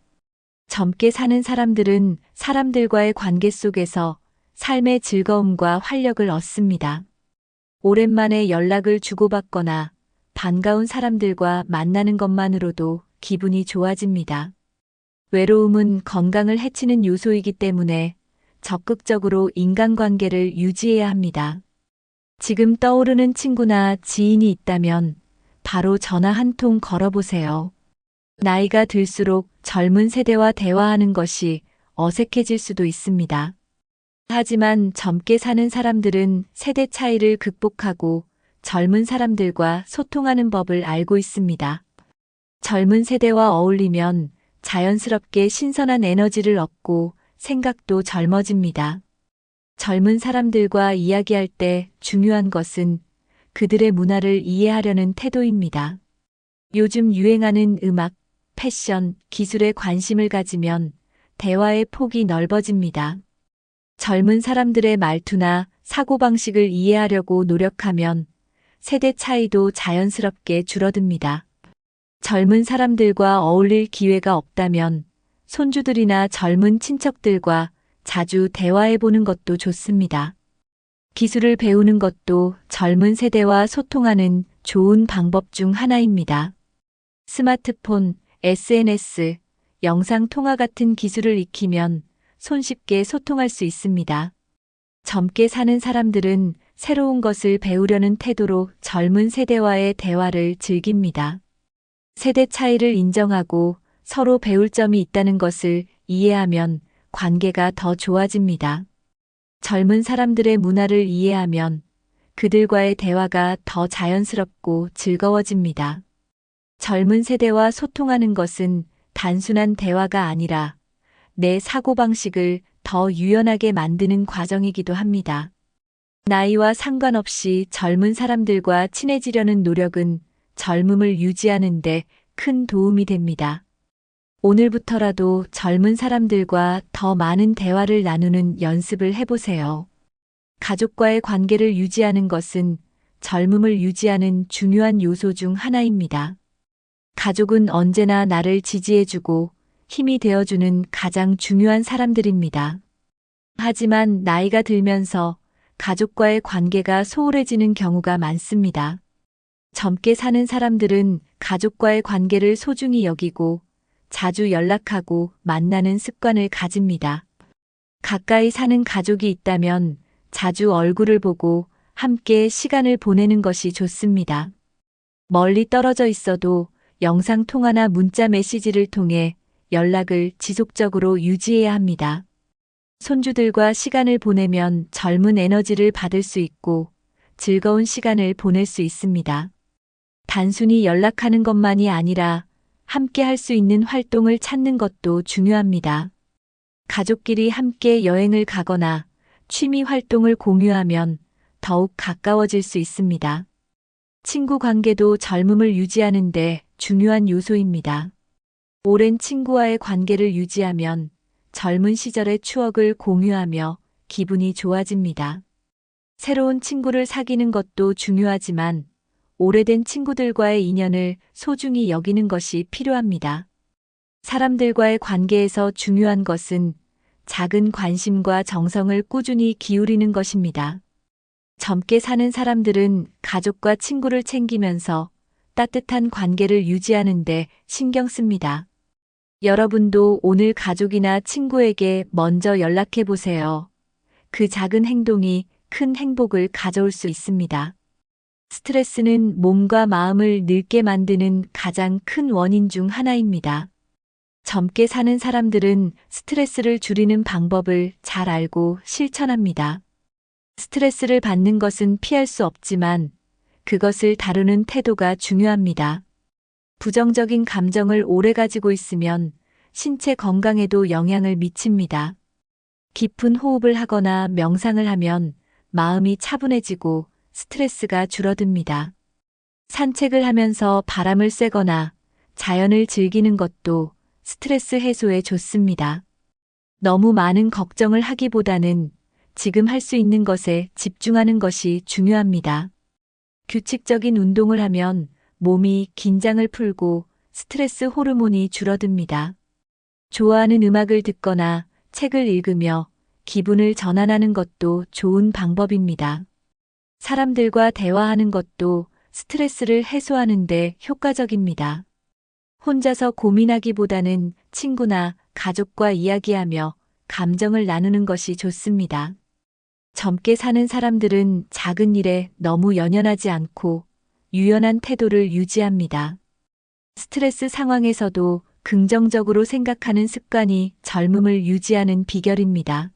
젊게 사는 사람들은 사람들과의 관계 속에서 삶의 즐거움과 활력을 얻습니다. 오랜만에 연락을 주고받거나 반가운 사람들과 만나는 것만으로도 기분이 좋아집니다. 외로움은 건강을 해치는 요소이기 때문에 적극적으로 인간관계를 유지해야 합니다. 지금 떠오르는 친구나 지인이 있다면 바로 전화 한 통 걸어보세요. 나이가 들수록 젊은 세대와 대화하는 것이 어색해질 수도 있습니다. 하지만 젊게 사는 사람들은 세대 차이를 극복하고 젊은 사람들과 소통하는 법을 알고 있습니다. 젊은 세대와 어울리면 자연스럽게 신선한 에너지를 얻고 생각도 젊어집니다. 젊은 사람들과 이야기할 때 중요한 것은 그들의 문화를 이해하려는 태도입니다. 요즘 유행하는 음악, 패션, 기술에 관심을 가지면 대화의 폭이 넓어집니다. 젊은 사람들의 말투나 사고방식을 이해하려고 노력하면 세대 차이도 자연스럽게 줄어듭니다. 젊은 사람들과 어울릴 기회가 없다면 손주들이나 젊은 친척들과 자주 대화해보는 것도 좋습니다. 기술을 배우는 것도 젊은 세대와 소통하는 좋은 방법 중 하나입니다. 스마트폰, SNS, 영상통화 같은 기술을 익히면 손쉽게 소통할 수 있습니다. 젊게 사는 사람들은 새로운 것을 배우려는 태도로 젊은 세대와의 대화를 즐깁니다. 세대 차이를 인정하고 서로 배울 점이 있다는 것을 이해하면 관계가 더 좋아집니다. 젊은 사람들의 문화를 이해하면 그들과의 대화가 더 자연스럽고 즐거워집니다. 젊은 세대와 소통하는 것은 단순한 대화가 아니라 내 사고방식을 더 유연하게 만드는 과정이기도 합니다. 나이와 상관없이 젊은 사람들과 친해지려는 노력은 젊음을 유지하는 데 큰 도움이 됩니다. 오늘부터라도 젊은 사람들과 더 많은 대화를 나누는 연습을 해보세요. 가족과의 관계를 유지하는 것은 젊음을 유지하는 중요한 요소 중 하나입니다. 가족은 언제나 나를 지지해주고 힘이 되어주는 가장 중요한 사람들입니다. 하지만 나이가 들면서 가족과의 관계가 소홀해지는 경우가 많습니다. 젊게 사는 사람들은 가족과의 관계를 소중히 여기고 자주 연락하고 만나는 습관을 가집니다. 가까이 사는 가족이 있다면 자주 얼굴을 보고 함께 시간을 보내는 것이 좋습니다. 멀리 떨어져 있어도 영상 통화나 문자 메시지를 통해 연락을 지속적으로 유지해야 합니다. 손주들과 시간을 보내면 젊은 에너지를 받을 수 있고 즐거운 시간을 보낼 수 있습니다. 단순히 연락하는 것만이 아니라 함께 할 수 있는 활동을 찾는 것도 중요합니다. 가족끼리 함께 여행을 가거나 취미 활동을 공유하면 더욱 가까워질 수 있습니다. 친구 관계도 젊음을 유지하는 데 중요한 요소입니다. 오랜 친구와의 관계를 유지하면 젊은 시절의 추억을 공유하며 기분이 좋아집니다. 새로운 친구를 사귀는 것도 중요하지만 오래된 친구들과의 인연을 소중히 여기는 것이 필요합니다. 사람들과의 관계에서 중요한 것은 작은 관심과 정성을 꾸준히 기울이는 것입니다. 젊게 사는 사람들은 가족과 친구를 챙기면서 따뜻한 관계를 유지하는 데 신경 씁니다. 여러분도 오늘 가족이나 친구에게 먼저 연락해 보세요. 그 작은 행동이 큰 행복을 가져올 수 있습니다. 스트레스는 몸과 마음을 늙게 만드는 가장 큰 원인 중 하나입니다. 젊게 사는 사람들은 스트레스를 줄이는 방법을 잘 알고 실천합니다. 스트레스를 받는 것은 피할 수 없지만 그것을 다루는 태도가 중요합니다. 부정적인 감정을 오래 가지고 있으면 신체 건강에도 영향을 미칩니다. 깊은 호흡을 하거나 명상을 하면 마음이 차분해지고 스트레스가 줄어듭니다. 산책을 하면서 바람을 쐬거나 자연을 즐기는 것도 스트레스 해소에 좋습니다. 너무 많은 걱정을 하기보다는 지금 할 수 있는 것에 집중하는 것이 중요합니다. 규칙적인 운동을 하면 몸이 긴장을 풀고 스트레스 호르몬이 줄어듭니다. 좋아하는 음악을 듣거나 책을 읽으며 기분을 전환하는 것도 좋은 방법입니다. 사람들과 대화하는 것도 스트레스를 해소하는 데 효과적입니다. 혼자서 고민하기보다는 친구나 가족과 이야기하며 감정을 나누는 것이 좋습니다. 젊게 사는 사람들은 작은 일에 너무 연연하지 않고 유연한 태도를 유지합니다. 스트레스 상황에서도 긍정적으로 생각하는 습관이 젊음을 유지하는 비결입니다.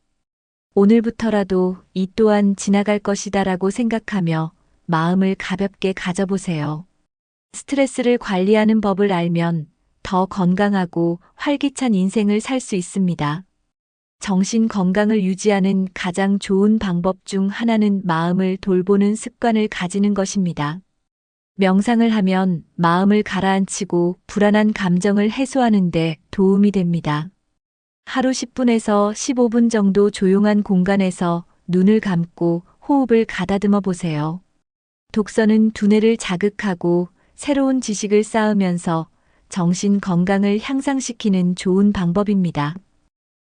오늘부터라도 이 또한 지나갈 것이다라고 생각하며 마음을 가볍게 가져보세요. 스트레스를 관리하는 법을 알면 더 건강하고 활기찬 인생을 살 수 있습니다. 정신 건강을 유지하는 가장 좋은 방법 중 하나는 마음을 돌보는 습관을 가지는 것입니다. 명상을 하면 마음을 가라앉히고 불안한 감정을 해소하는 데 도움이 됩니다. 하루 10분에서 15분 정도 조용한 공간에서 눈을 감고 호흡을 가다듬어 보세요. 독서는 두뇌를 자극하고 새로운 지식을 쌓으면서 정신 건강을 향상시키는 좋은 방법입니다.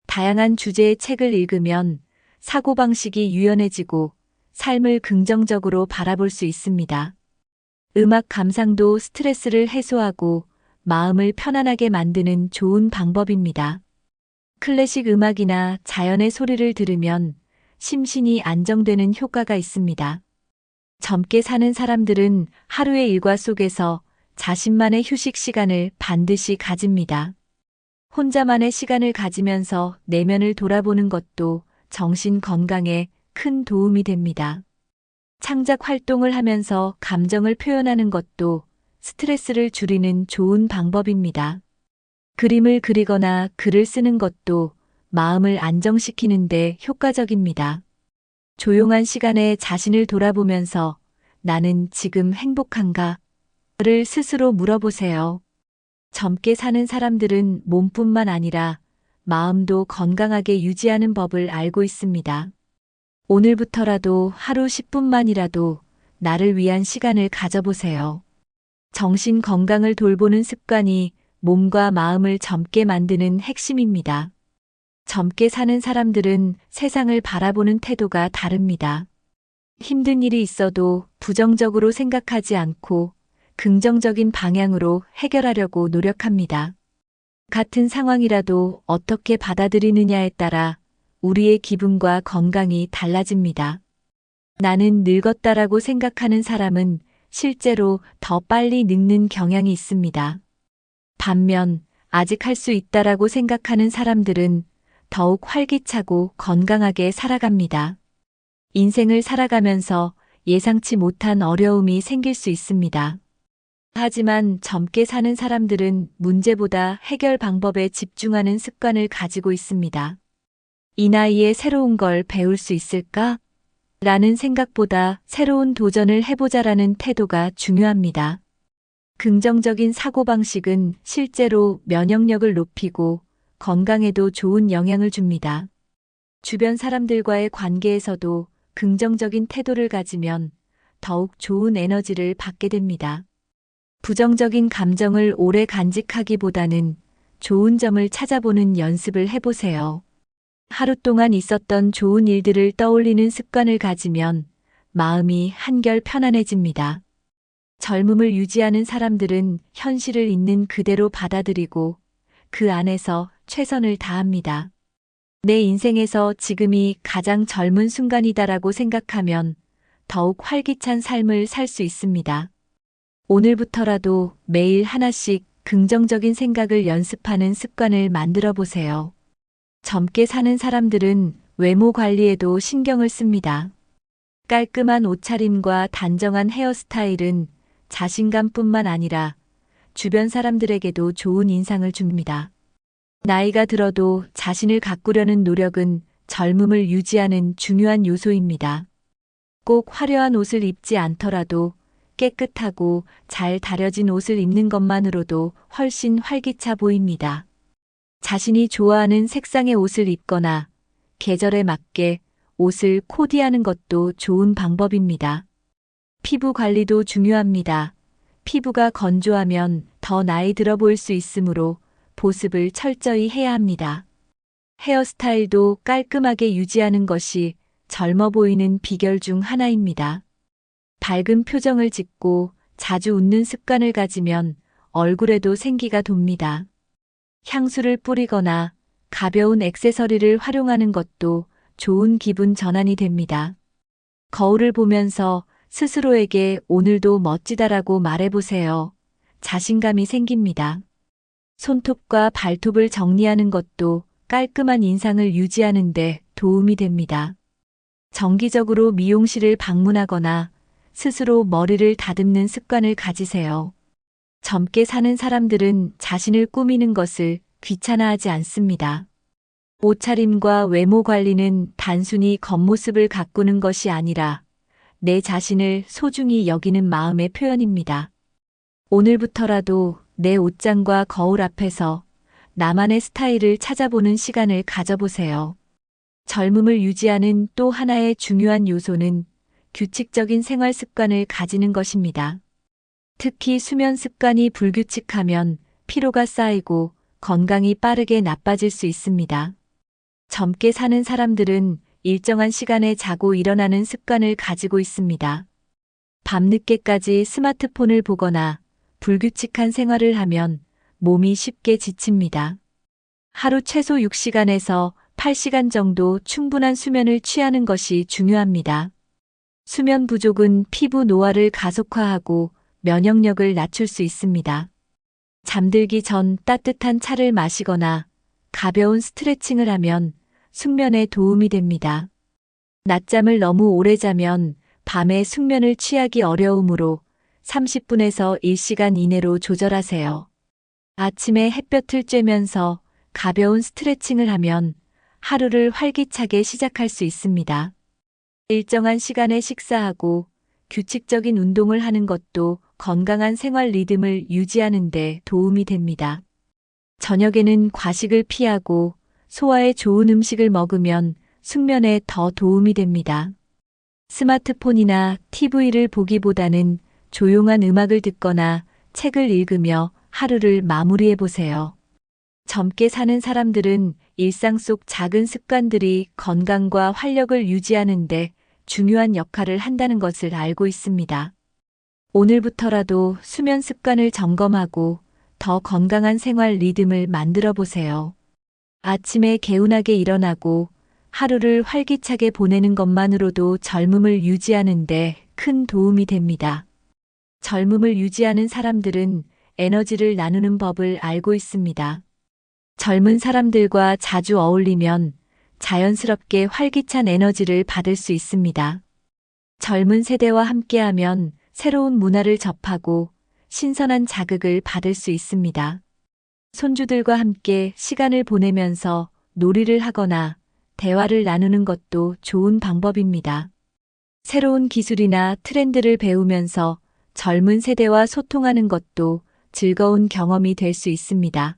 다양한 주제의 책을 읽으면 사고방식이 유연해지고 삶을 긍정적으로 바라볼 수 있습니다. 음악 감상도 스트레스를 해소하고 마음을 편안하게 만드는 좋은 방법입니다. 클래식 음악이나 자연의 소리를 들으면 심신이 안정되는 효과가 있습니다. 젊게 사는 사람들은 하루의 일과 속에서 자신만의 휴식 시간을 반드시 가집니다. 혼자만의 시간을 가지면서 내면을 돌아보는 것도 정신 건강에 큰 도움이 됩니다. 창작 활동을 하면서 감정을 표현하는 것도 스트레스를 줄이는 좋은 방법입니다. 그림을 그리거나 글을 쓰는 것도 마음을 안정시키는 데 효과적입니다. 조용한 시간에 자신을 돌아보면서 나는 지금 행복한가?를 스스로 물어보세요. 젊게 사는 사람들은 몸뿐만 아니라 마음도 건강하게 유지하는 법을 알고 있습니다. 오늘부터라도 하루 10분만이라도 나를 위한 시간을 가져보세요. 정신 건강을 돌보는 습관이 몸과 마음을 젊게 만드는 핵심입니다. 젊게 사는 사람들은 세상을 바라보는 태도가 다릅니다. 힘든 일이 있어도 부정적으로 생각하지 않고 긍정적인 방향으로 해결하려고 노력합니다. 같은 상황이라도 어떻게 받아들이느냐에 따라 우리의 기분과 건강이 달라집니다. 나는 늙었다라고 생각하는 사람은 실제로 더 빨리 늙는 경향이 있습니다. 반면 아직 할 수 있다라고 생각하는 사람들은 더욱 활기차고 건강하게 살아갑니다. 인생을 살아가면서 예상치 못한 어려움이 생길 수 있습니다. 하지만 젊게 사는 사람들은 문제보다 해결 방법에 집중하는 습관을 가지고 있습니다. 이 나이에 새로운 걸 배울 수 있을까? 라는 생각보다 새로운 도전을 해보자라는 태도가 중요합니다. 긍정적인 사고방식은 실제로 면역력을 높이고 건강에도 좋은 영향을 줍니다. 주변 사람들과의 관계에서도 긍정적인 태도를 가지면 더욱 좋은 에너지를 받게 됩니다. 부정적인 감정을 오래 간직하기보다는 좋은 점을 찾아보는 연습을 해보세요. 하루 동안 있었던 좋은 일들을 떠올리는 습관을 가지면 마음이 한결 편안해집니다. 젊음을 유지하는 사람들은 현실을 있는 그대로 받아들이고 그 안에서 최선을 다합니다. 내 인생에서 지금이 가장 젊은 순간이다라고 생각하면 더욱 활기찬 삶을 살 수 있습니다. 오늘부터라도 매일 하나씩 긍정적인 생각을 연습하는 습관을 만들어 보세요. 젊게 사는 사람들은 외모 관리에도 신경을 씁니다. 깔끔한 옷차림과 단정한 헤어스타일은 자신감뿐만 아니라 주변 사람들에게도 좋은 인상을 줍니다. 나이가 들어도 자신을 가꾸려는 노력은 젊음을 유지하는 중요한 요소입니다. 꼭 화려한 옷을 입지 않더라도 깨끗하고 잘 다려진 옷을 입는 것만으로도 훨씬 활기차 보입니다. 자신이 좋아하는 색상의 옷을 입거나 계절에 맞게 옷을 코디하는 것도 좋은 방법입니다. 피부 관리도 중요합니다. 피부가 건조하면 더 나이 들어 보일 수 있으므로 보습을 철저히 해야 합니다. 헤어스타일도 깔끔하게 유지하는 것이 젊어 보이는 비결 중 하나입니다. 밝은 표정을 짓고 자주 웃는 습관을 가지면 얼굴에도 생기가 돕니다. 향수를 뿌리거나 가벼운 액세서리를 활용하는 것도 좋은 기분 전환이 됩니다. 거울을 보면서 스스로에게 오늘도 멋지다라고 말해보세요. 자신감이 생깁니다. 손톱과 발톱을 정리하는 것도 깔끔한 인상을 유지하는 데 도움이 됩니다. 정기적으로 미용실을 방문하거나 스스로 머리를 다듬는 습관을 가지세요. 젊게 사는 사람들은 자신을 꾸미는 것을 귀찮아하지 않습니다. 옷차림과 외모 관리는 단순히 겉모습을 가꾸는 것이 아니라 내 자신을 소중히 여기는 마음의 표현입니다. 오늘부터라도 내 옷장과 거울 앞에서 나만의 스타일을 찾아보는 시간을 가져보세요. 젊음을 유지하는 또 하나의 중요한 요소는 규칙적인 생활 습관을 가지는 것입니다. 특히 수면 습관이 불규칙하면 피로가 쌓이고 건강이 빠르게 나빠질 수 있습니다. 젊게 사는 사람들은 일정한 시간에 자고 일어나는 습관을 가지고 있습니다. 밤늦게까지 스마트폰을 보거나 불규칙한 생활을 하면 몸이 쉽게 지칩니다. 하루 최소 6시간에서 8시간 정도 충분한 수면을 취하는 것이 중요합니다. 수면 부족은 피부 노화를 가속화하고 면역력을 낮출 수 있습니다. 잠들기 전 따뜻한 차를 마시거나 가벼운 스트레칭을 하면 숙면에 도움이 됩니다. 낮잠을 너무 오래 자면 밤에 숙면을 취하기 어려우므로 30분에서 1시간 이내로 조절하세요. 아침에 햇볕을 쬐면서 가벼운 스트레칭을 하면 하루를 활기차게 시작할 수 있습니다. 일정한 시간에 식사하고 규칙적인 운동을 하는 것도 건강한 생활 리듬을 유지하는 데 도움이 됩니다. 저녁에는 과식을 피하고 소화에 좋은 음식을 먹으면 숙면에 더 도움이 됩니다. 스마트폰이나 TV를 보기보다는 조용한 음악을 듣거나 책을 읽으며 하루를 마무리해 보세요. 젊게 사는 사람들은 일상 속 작은 습관들이 건강과 활력을 유지하는 데 중요한 역할을 한다는 것을 알고 있습니다. 오늘부터라도 수면 습관을 점검하고 더 건강한 생활 리듬을 만들어 보세요. 아침에 개운하게 일어나고 하루를 활기차게 보내는 것만으로도 젊음을 유지하는 데 큰 도움이 됩니다. 젊음을 유지하는 사람들은 에너지를 나누는 법을 알고 있습니다. 젊은 사람들과 자주 어울리면 자연스럽게 활기찬 에너지를 받을 수 있습니다. 젊은 세대와 함께하면 새로운 문화를 접하고 신선한 자극을 받을 수 있습니다. 손주들과 함께 시간을 보내면서 놀이를 하거나 대화를 나누는 것도 좋은 방법입니다. 새로운 기술이나 트렌드를 배우면서 젊은 세대와 소통하는 것도 즐거운 경험이 될 수 있습니다.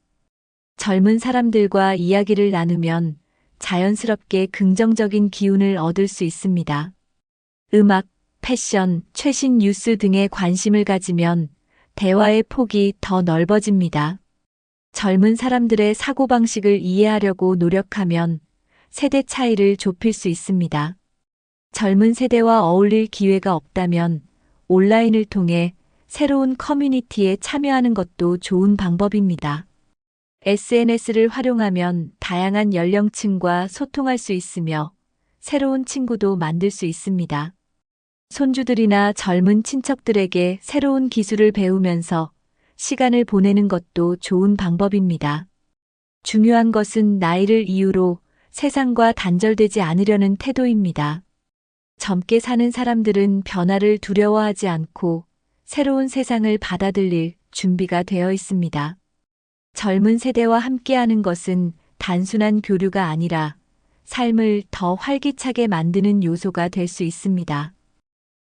젊은 사람들과 이야기를 나누면 자연스럽게 긍정적인 기운을 얻을 수 있습니다. 음악, 패션, 최신 뉴스 등에 관심을 가지면 대화의 폭이 더 넓어집니다. 젊은 사람들의 사고방식을 이해하려고 노력하면 세대 차이를 좁힐 수 있습니다. 젊은 세대와 어울릴 기회가 없다면 온라인을 통해 새로운 커뮤니티에 참여하는 것도 좋은 방법입니다. SNS를 활용하면 다양한 연령층과 소통할 수 있으며 새로운 친구도 만들 수 있습니다. 손주들이나 젊은 친척들에게 새로운 기술을 배우면서 시간을 보내는 것도 좋은 방법입니다. 중요한 것은 나이를 이유로 세상과 단절되지 않으려는 태도입니다. 젊게 사는 사람들은 변화를 두려워하지 않고 새로운 세상을 받아들일 준비가 되어 있습니다. 젊은 세대와 함께하는 것은 단순한 교류가 아니라 삶을 더 활기차게 만드는 요소가 될 수 있습니다.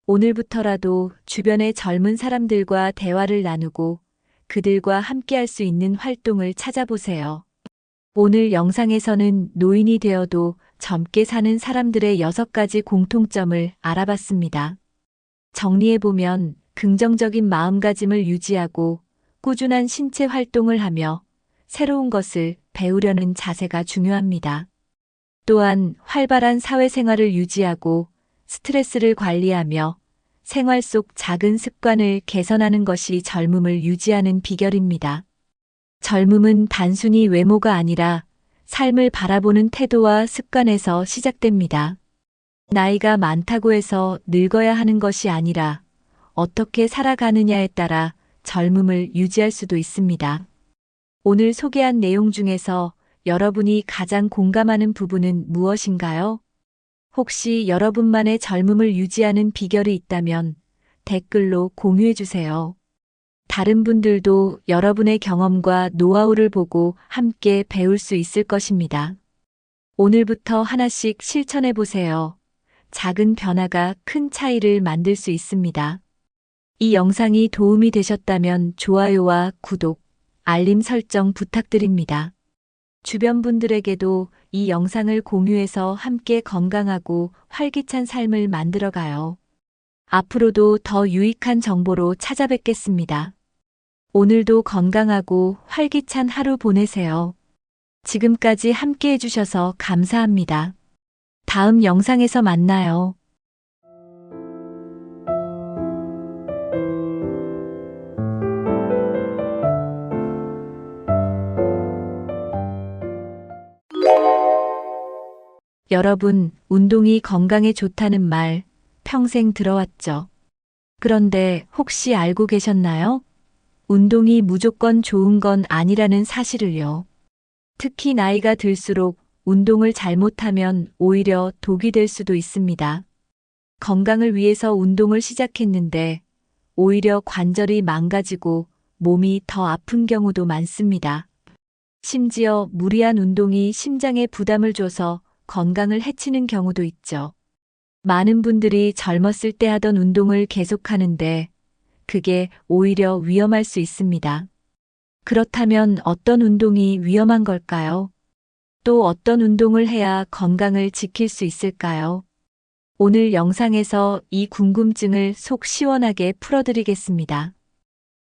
오늘부터라도 주변의 젊은 사람들과 대화를 나누고 그들과 함께할 수 있는 활동을 찾아보세요. 오늘 영상에서는 노인이 되어도 젊게 사는 사람들의 6가지 공통점을 알아봤습니다. 정리해보면 긍정적인 마음가짐을 유지하고 꾸준한 신체 활동을 하며 새로운 것을 배우려는 자세가 중요합니다. 또한 활발한 사회생활을 유지하고 스트레스를 관리하며 생활 속 작은 습관을 개선하는 것이 젊음을 유지하는 비결입니다. 젊음은 단순히 외모가 아니라 삶을 바라보는 태도와 습관에서 시작됩니다. 나이가 많다고 해서 늙어야 하는 것이 아니라 어떻게 살아가느냐에 따라 젊음을 유지할 수도 있습니다. 오늘 소개한 내용 중에서 여러분이 가장 공감하는 부분은 무엇인가요? 혹시 여러분만의 젊음을 유지하는 비결이 있다면 댓글로 공유해 주세요. 다른 분들도 여러분의 경험과 노하우를 보고 함께 배울 수 있을 것입니다. 오늘부터 하나씩 실천해 보세요. 작은 변화가 큰 차이를 만들 수 있습니다. 이 영상이 도움이 되셨다면 좋아요와 구독, 알림 설정 부탁드립니다. 주변 분들에게도 이 영상을 공유해서 함께 건강하고 활기찬 삶을 만들어가요. 앞으로도 더 유익한 정보로 찾아뵙겠습니다. 오늘도 건강하고 활기찬 하루 보내세요. 지금까지 함께 해주셔서 감사합니다. 다음 영상에서 만나요. 여러분, 운동이 건강에 좋다는 말 평생 들어왔죠. 그런데 혹시 알고 계셨나요? 운동이 무조건 좋은 건 아니라는 사실을요. 특히 나이가 들수록 운동을 잘못하면 오히려 독이 될 수도 있습니다. 건강을 위해서 운동을 시작했는데 오히려 관절이 망가지고 몸이 더 아픈 경우도 많습니다. 심지어 무리한 운동이 심장에 부담을 줘서 건강을 해치는 경우도 있죠. 많은 분들이 젊었을 때 하던 운동을 계속하는데 그게 오히려 위험할 수 있습니다. 그렇다면 어떤 운동이 위험한 걸까요? 또 어떤 운동을 해야 건강을 지킬 수 있을까요? 오늘 영상에서 이 궁금증을 속 시원하게 풀어드리겠습니다.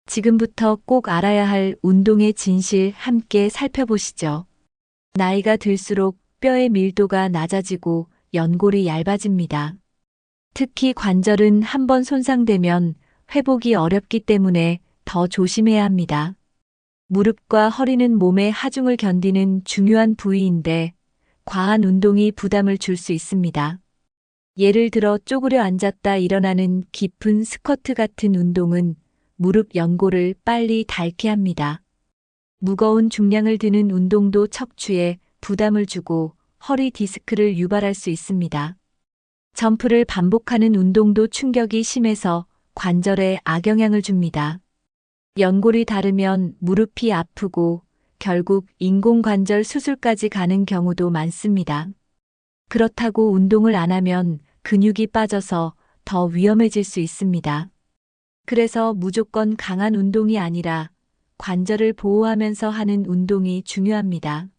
지금부터 꼭 알아야 할 운동의 진실 함께 살펴보시죠. 나이가 들수록 뼈의 밀도가 낮아지고 연골이 얇아집니다. 특히 관절은 한번 손상되면 회복이 어렵기 때문에 더 조심해야 합니다. 무릎과 허리는 몸의 하중을 견디는 중요한 부위인데 과한 운동이 부담을 줄 수 있습니다. 예를 들어 쪼그려 앉았다 일어나는 깊은 스쿼트 같은 운동은 무릎 연골을 빨리 닳게 합니다. 무거운 중량을 드는 운동도 척추에 부담을 주고 허리 디스크를 유발할 수 있습니다. 점프를 반복하는 운동도 충격이 심해서 관절에 악영향을 줍니다. 연골이 닳으면 무릎이 아프고 결국 인공관절 수술까지 가는 경우도 많습니다. 그렇다고 운동을 안 하면 근육이 빠져서 더 위험해질 수 있습니다. 그래서 무조건 강한 운동이 아니라 관절을 보호하면서 하는 운동이 중요합니다.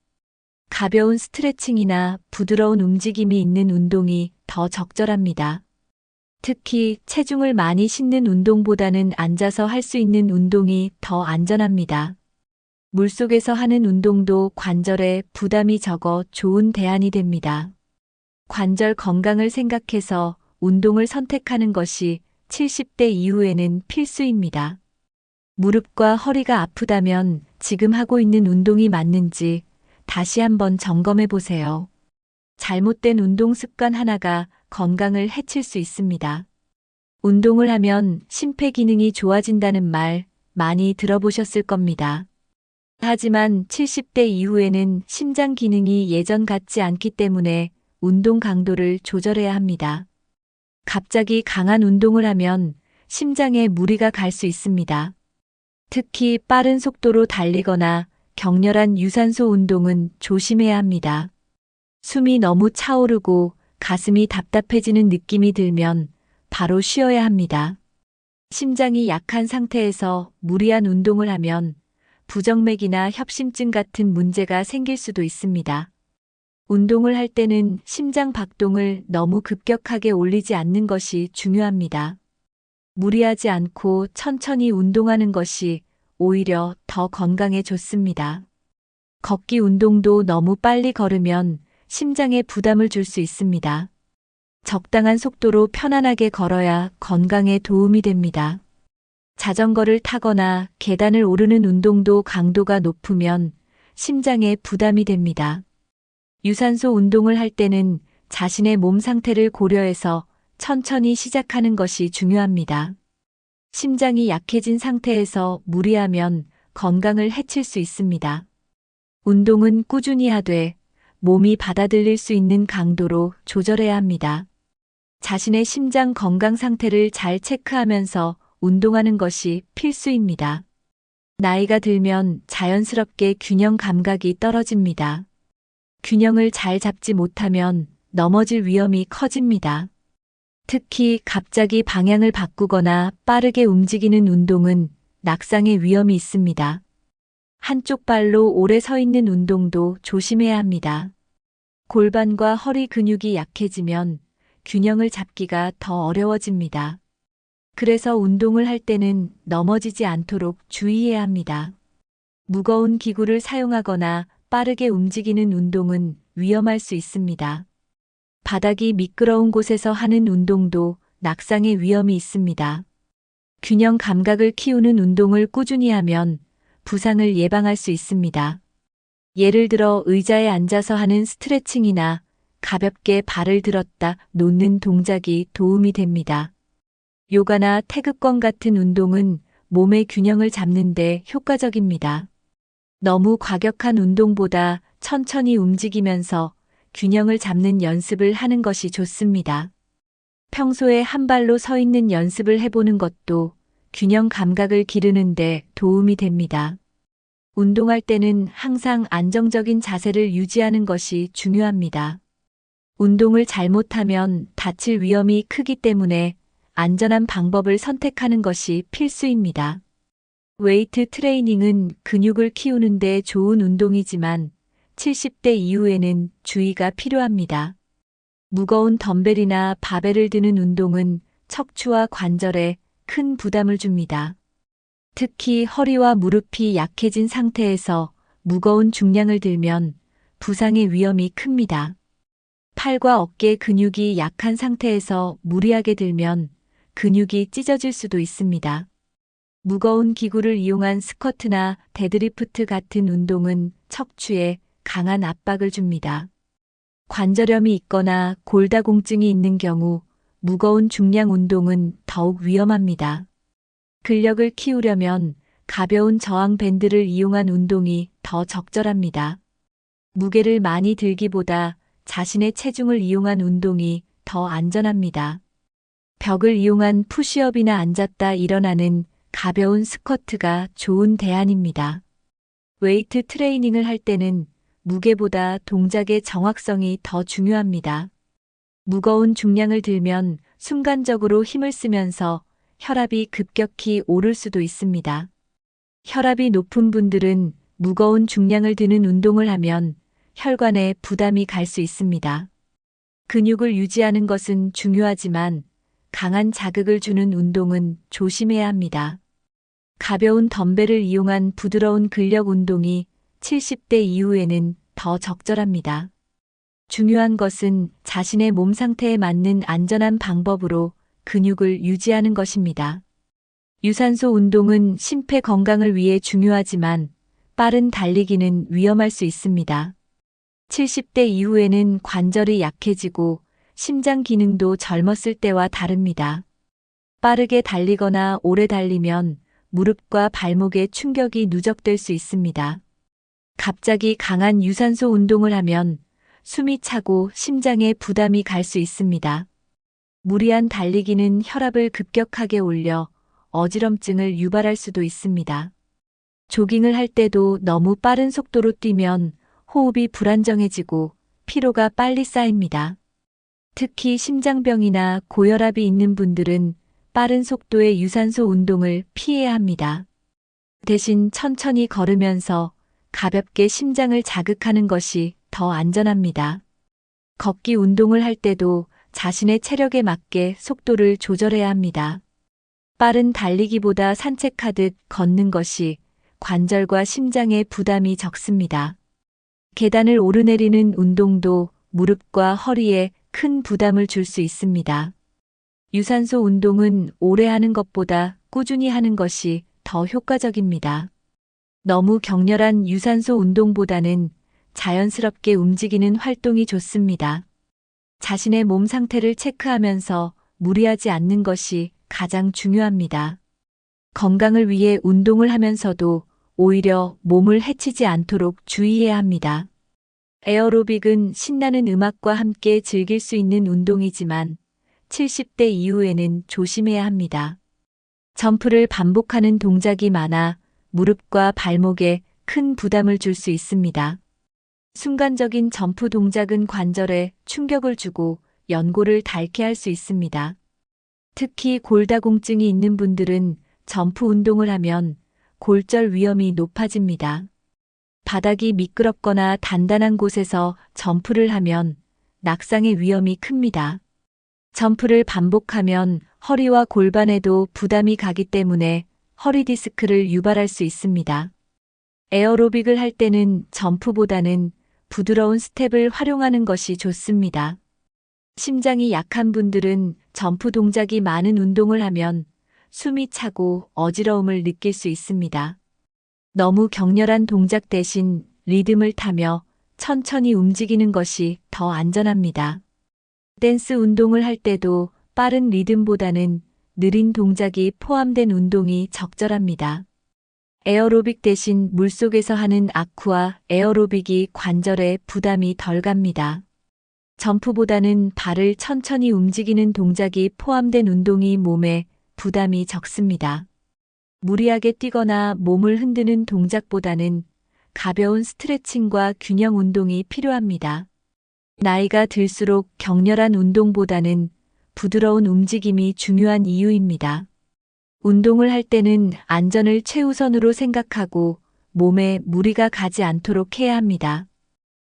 가벼운 스트레칭이나 부드러운 움직임이 있는 운동이 더 적절합니다. 특히 체중을 많이 싣는 운동보다는 앉아서 할 수 있는 운동이 더 안전합니다. 물속에서 하는 운동도 관절에 부담이 적어 좋은 대안이 됩니다. 관절 건강을 생각해서 운동을 선택하는 것이 70대 이후에는 필수입니다. 무릎과 허리가 아프다면 지금 하고 있는 운동이 맞는지 다시 한번 점검해 보세요. 잘못된 운동 습관 하나가 건강을 해칠 수 있습니다. 운동을 하면 심폐기능이 좋아진다는 말 많이 들어보셨을 겁니다. 하지만 70대 이후에는 심장 기능이 예전 같지 않기 때문에 운동 강도를 조절해야 합니다. 갑자기 강한 운동을 하면 심장에 무리가 갈 수 있습니다. 특히 빠른 속도로 달리거나 격렬한 유산소 운동은 조심해야 합니다. 숨이 너무 차오르고 가슴이 답답해지는 느낌이 들면 바로 쉬어야 합니다. 심장이 약한 상태에서 무리한 운동을 하면 부정맥이나 협심증 같은 문제가 생길 수도 있습니다. 운동을 할 때는 심장 박동을 너무 급격하게 올리지 않는 것이 중요합니다. 무리하지 않고 천천히 운동하는 것이 오히려 더 건강에 좋습니다. 걷기 운동도 너무 빨리 걸으면 심장에 부담을 줄 수 있습니다. 적당한 속도로 편안하게 걸어야 건강에 도움이 됩니다. 자전거를 타거나 계단을 오르는 운동도 강도가 높으면 심장에 부담이 됩니다. 유산소 운동을 할 때는 자신의 몸 상태를 고려해서 천천히 시작하는 것이 중요합니다. 심장이 약해진 상태에서 무리하면 건강을 해칠 수 있습니다. 운동은 꾸준히 하되 몸이 받아들일 수 있는 강도로 조절해야 합니다. 자신의 심장 건강 상태를 잘 체크하면서 운동하는 것이 필수입니다. 나이가 들면 자연스럽게 균형 감각이 떨어집니다. 균형을 잘 잡지 못하면 넘어질 위험이 커집니다. 특히 갑자기 방향을 바꾸거나 빠르게 움직이는 운동은 낙상의 위험이 있습니다. 한쪽 발로 오래 서 있는 운동도 조심해야 합니다. 골반과 허리 근육이 약해지면 균형을 잡기가 더 어려워집니다. 그래서 운동을 할 때는 넘어지지 않도록 주의해야 합니다. 무거운 기구를 사용하거나 빠르게 움직이는 운동은 위험할 수 있습니다. 바닥이 미끄러운 곳에서 하는 운동도 낙상의 위험이 있습니다. 균형 감각을 키우는 운동을 꾸준히 하면 부상을 예방할 수 있습니다. 예를 들어 의자에 앉아서 하는 스트레칭이나 가볍게 발을 들었다 놓는 동작이 도움이 됩니다. 요가나 태극권 같은 운동은 몸의 균형을 잡는 데 효과적입니다. 너무 과격한 운동보다 천천히 움직이면서 균형을 잡는 연습을 하는 것이 좋습니다. 평소에 한 발로 서 있는 연습을 해보는 것도 균형 감각을 기르는 데 도움이 됩니다. 운동할 때는 항상 안정적인 자세를 유지하는 것이 중요합니다. 운동을 잘못하면 다칠 위험이 크기 때문에 안전한 방법을 선택하는 것이 필수입니다. 웨이트 트레이닝은 근육을 키우는 데 좋은 운동이지만 70대 이후에는 주의가 필요합니다. 무거운 덤벨이나 바벨을 드는 운동은 척추와 관절에 큰 부담을 줍니다. 특히 허리와 무릎이 약해진 상태에서 무거운 중량을 들면 부상의 위험이 큽니다. 팔과 어깨 근육이 약한 상태에서 무리하게 들면 근육이 찢어질 수도 있습니다. 무거운 기구를 이용한 스쿼트나 데드리프트 같은 운동은 척추에 강한 압박을 줍니다. 관절염이 있거나 골다공증이 있는 경우 무거운 중량 운동은 더욱 위험합니다. 근력을 키우려면 가벼운 저항 밴드를 이용한 운동이 더 적절합니다. 무게를 많이 들기보다 자신의 체중을 이용한 운동이 더 안전합니다. 벽을 이용한 푸시업이나 앉았다 일어나는 가벼운 스쿼트가 좋은 대안입니다. 웨이트 트레이닝을 할 때는 무게보다 동작의 정확성이 더 중요합니다. 무거운 중량을 들면 순간적으로 힘을 쓰면서 혈압이 급격히 오를 수도 있습니다. 혈압이 높은 분들은 무거운 중량을 드는 운동을 하면 혈관에 부담이 갈 수 있습니다. 근육을 유지하는 것은 중요하지만 강한 자극을 주는 운동은 조심해야 합니다. 가벼운 덤벨을 이용한 부드러운 근력 운동이 70대 이후에는 더 적절합니다. 중요한 것은 자신의 몸 상태에 맞는 안전한 방법으로 근육을 유지하는 것입니다. 유산소 운동은 심폐 건강을 위해 중요하지만 빠른 달리기는 위험할 수 있습니다. 70대 이후에는 관절이 약해지고 심장 기능도 젊었을 때와 다릅니다. 빠르게 달리거나 오래 달리면 무릎과 발목에 충격이 누적될 수 있습니다. 갑자기 강한 유산소 운동을 하면 숨이 차고 심장에 부담이 갈 수 있습니다. 무리한 달리기는 혈압을 급격하게 올려 어지럼증을 유발할 수도 있습니다. 조깅을 할 때도 너무 빠른 속도로 뛰면 호흡이 불안정해지고 피로가 빨리 쌓입니다. 특히 심장병이나 고혈압이 있는 분들은 빠른 속도의 유산소 운동을 피해야 합니다. 대신 천천히 걸으면서 가볍게 심장을 자극하는 것이 더 안전합니다. 걷기 운동을 할 때도 자신의 체력에 맞게 속도를 조절해야 합니다. 빠른 달리기보다 산책하듯 걷는 것이 관절과 심장에 부담이 적습니다. 계단을 오르내리는 운동도 무릎과 허리에 큰 부담을 줄 수 있습니다. 유산소 운동은 오래 하는 것보다 꾸준히 하는 것이 더 효과적입니다. 너무 격렬한 유산소 운동보다는 자연스럽게 움직이는 활동이 좋습니다. 자신의 몸 상태를 체크하면서 무리하지 않는 것이 가장 중요합니다. 건강을 위해 운동을 하면서도 오히려 몸을 해치지 않도록 주의해야 합니다. 에어로빅은 신나는 음악과 함께 즐길 수 있는 운동이지만 70대 이후에는 조심해야 합니다. 점프를 반복하는 동작이 많아 무릎과 발목에 큰 부담을 줄 수 있습니다. 순간적인 점프 동작은 관절에 충격을 주고 연골을 닳게 할 수 있습니다. 특히 골다공증이 있는 분들은 점프 운동을 하면 골절 위험이 높아집니다. 바닥이 미끄럽거나 단단한 곳에서 점프를 하면 낙상의 위험이 큽니다. 점프를 반복하면 허리와 골반에도 부담이 가기 때문에 허리 디스크를 유발할 수 있습니다. 에어로빅을 할 때는 점프보다는 부드러운 스텝을 활용하는 것이 좋습니다. 심장이 약한 분들은 점프 동작이 많은 운동을 하면 숨이 차고 어지러움을 느낄 수 있습니다. 너무 격렬한 동작 대신 리듬을 타며 천천히 움직이는 것이 더 안전합니다. 댄스 운동을 할 때도 빠른 리듬보다는 느린 동작이 포함된 운동이 적절합니다. 에어로빅 대신 물속에서 하는 아쿠아 에어로빅이 관절에 부담이 덜 갑니다. 점프보다는 발을 천천히 움직이는 동작이 포함된 운동이 몸에 부담이 적습니다. 무리하게 뛰거나 몸을 흔드는 동작보다는 가벼운 스트레칭과 균형 운동이 필요합니다. 나이가 들수록 격렬한 운동보다는 부드러운 움직임이 중요한 이유입니다. 운동을 할 때는 안전을 최우선으로 생각하고 몸에 무리가 가지 않도록 해야 합니다.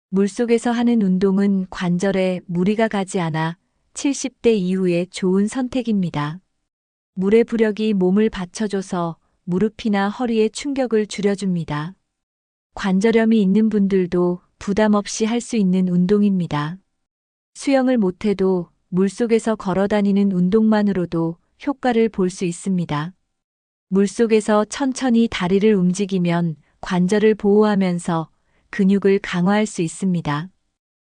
물속에서 하는 운동은 관절에 무리가 가지 않아 70대 이후에 좋은 선택입니다. 물의 부력이 몸을 받쳐줘서 무릎이나 허리에 충격을 줄여줍니다. 관절염이 있는 분들도 부담 없이 할 수 있는 운동입니다. 수영을 못해도 물속에서 걸어 다니는 운동만으로도 효과를 볼 수 있습니다. 물속에서 천천히 다리를 움직이면 관절을 보호하면서 근육을 강화할 수 있습니다.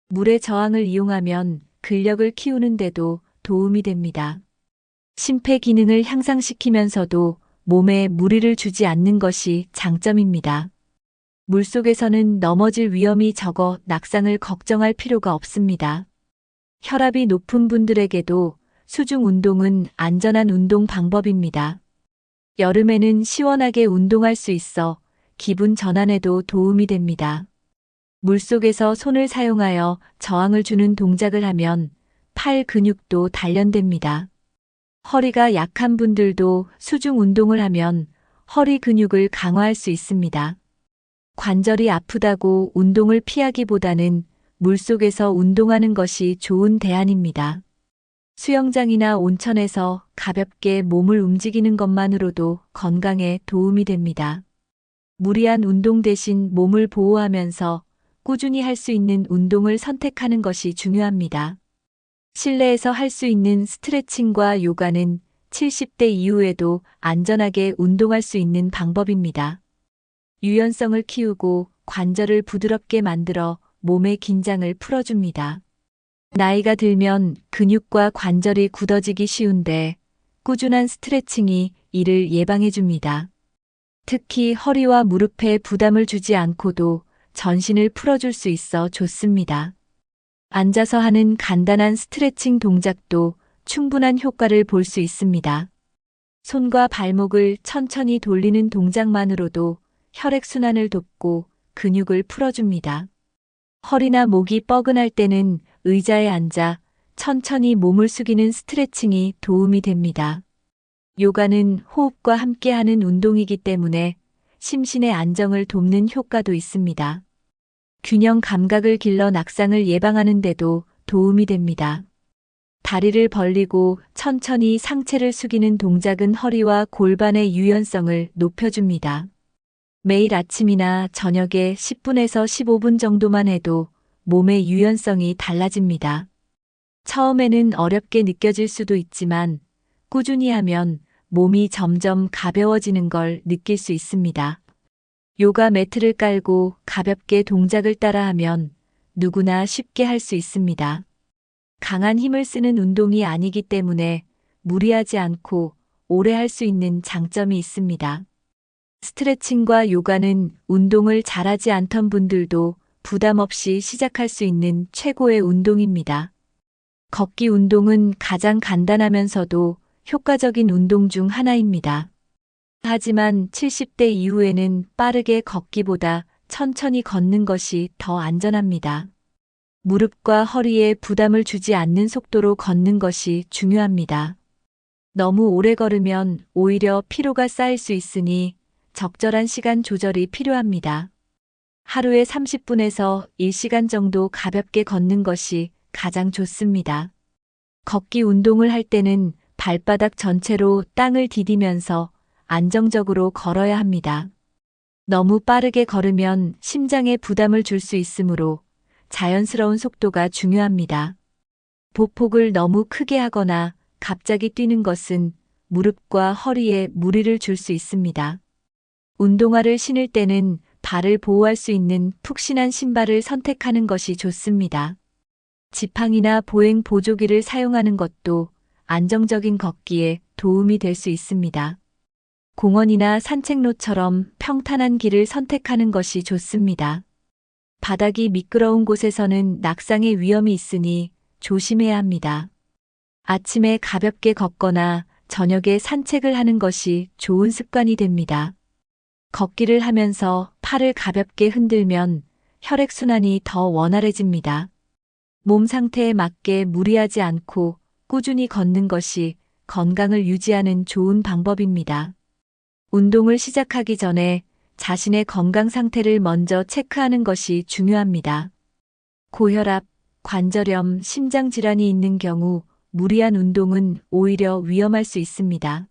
물의 저항을 이용하면 근력을 키우는데도 도움이 됩니다. 심폐 기능을 향상시키면서도 몸에 무리를 주지 않는 것이 장점입니다. 물속에서는 넘어질 위험이 적어 낙상을 걱정할 필요가 없습니다. 혈압이 높은 분들에게도 수중 운동은 안전한 운동 방법입니다. 여름에는 시원하게 운동할 수 있어 기분 전환에도 도움이 됩니다. 물속에서 손을 사용하여 저항을 주는 동작을 하면 팔 근육도 단련됩니다. 허리가 약한 분들도 수중 운동을 하면 허리 근육을 강화할 수 있습니다. 관절이 아프다고 운동을 피하기보다는 물속에서 운동하는 것이 좋은 대안입니다. 수영장이나 온천에서 가볍게 몸을 움직이는 것만으로도 건강에 도움이 됩니다. 무리한 운동 대신 몸을 보호하면서 꾸준히 할 수 있는 운동을 선택하는 것이 중요합니다. 실내에서 할 수 있는 스트레칭과 요가는 70대 이후에도 안전하게 운동할 수 있는 방법입니다. 유연성을 키우고 관절을 부드럽게 만들어 몸의 긴장을 풀어줍니다. 나이가 들면 근육과 관절이 굳어지기 쉬운데 꾸준한 스트레칭이 이를 예방해줍니다. 특히 허리와 무릎에 부담을 주지 않고도 전신을 풀어줄 수 있어 좋습니다. 앉아서 하는 간단한 스트레칭 동작도 충분한 효과를 볼 수 있습니다. 손과 발목을 천천히 돌리는 동작만으로도 혈액순환을 돕고 근육을 풀어줍니다. 허리나 목이 뻐근할 때는 의자에 앉아 천천히 몸을 숙이는 스트레칭이 도움이 됩니다. 요가는 호흡과 함께하는 운동이기 때문에 심신의 안정을 돕는 효과도 있습니다. 균형 감각을 길러 낙상을 예방하는 데도 도움이 됩니다. 다리를 벌리고 천천히 상체를 숙이는 동작은 허리와 골반의 유연성을 높여줍니다. 매일 아침이나 저녁에 10분에서 15분 정도만 해도 몸의 유연성이 달라집니다. 처음에는 어렵게 느껴질 수도 있지만 꾸준히 하면 몸이 점점 가벼워지는 걸 느낄 수 있습니다. 요가 매트를 깔고 가볍게 동작을 따라하면 누구나 쉽게 할 수 있습니다. 강한 힘을 쓰는 운동이 아니기 때문에 무리하지 않고 오래 할 수 있는 장점이 있습니다. 스트레칭과 요가는 운동을 잘하지 않던 분들도 부담 없이 시작할 수 있는 최고의 운동입니다. 걷기 운동은 가장 간단하면서도 효과적인 운동 중 하나입니다. 하지만 70대 이후에는 빠르게 걷기보다 천천히 걷는 것이 더 안전합니다. 무릎과 허리에 부담을 주지 않는 속도로 걷는 것이 중요합니다. 너무 오래 걸으면 오히려 피로가 쌓일 수 있으니 적절한 시간 조절이 필요합니다. 하루에 30분에서 1시간 정도 가볍게 걷는 것이 가장 좋습니다. 걷기 운동을 할 때는 발바닥 전체로 땅을 디디면서 안정적으로 걸어야 합니다. 너무 빠르게 걸으면 심장에 부담을 줄 수 있으므로 자연스러운 속도가 중요합니다. 보폭을 너무 크게 하거나 갑자기 뛰는 것은 무릎과 허리에 무리를 줄 수 있습니다. 운동화를 신을 때는 발을 보호할 수 있는 푹신한 신발을 선택하는 것이 좋습니다. 지팡이나 보행 보조기를 사용하는 것도 안정적인 걷기에 도움이 될 수 있습니다. 공원이나 산책로처럼 평탄한 길을 선택하는 것이 좋습니다. 바닥이 미끄러운 곳에서는 낙상의 위험이 있으니 조심해야 합니다. 아침에 가볍게 걷거나 저녁에 산책을 하는 것이 좋은 습관이 됩니다. 걷기를 하면서 팔을 가볍게 흔들면 혈액순환이 더 원활해집니다. 몸 상태에 맞게 무리하지 않고 꾸준히 걷는 것이 건강을 유지하는 좋은 방법입니다. 운동을 시작하기 전에 자신의 건강 상태를 먼저 체크하는 것이 중요합니다. 고혈압, 관절염, 심장질환이 있는 경우 무리한 운동은 오히려 위험할 수 있습니다.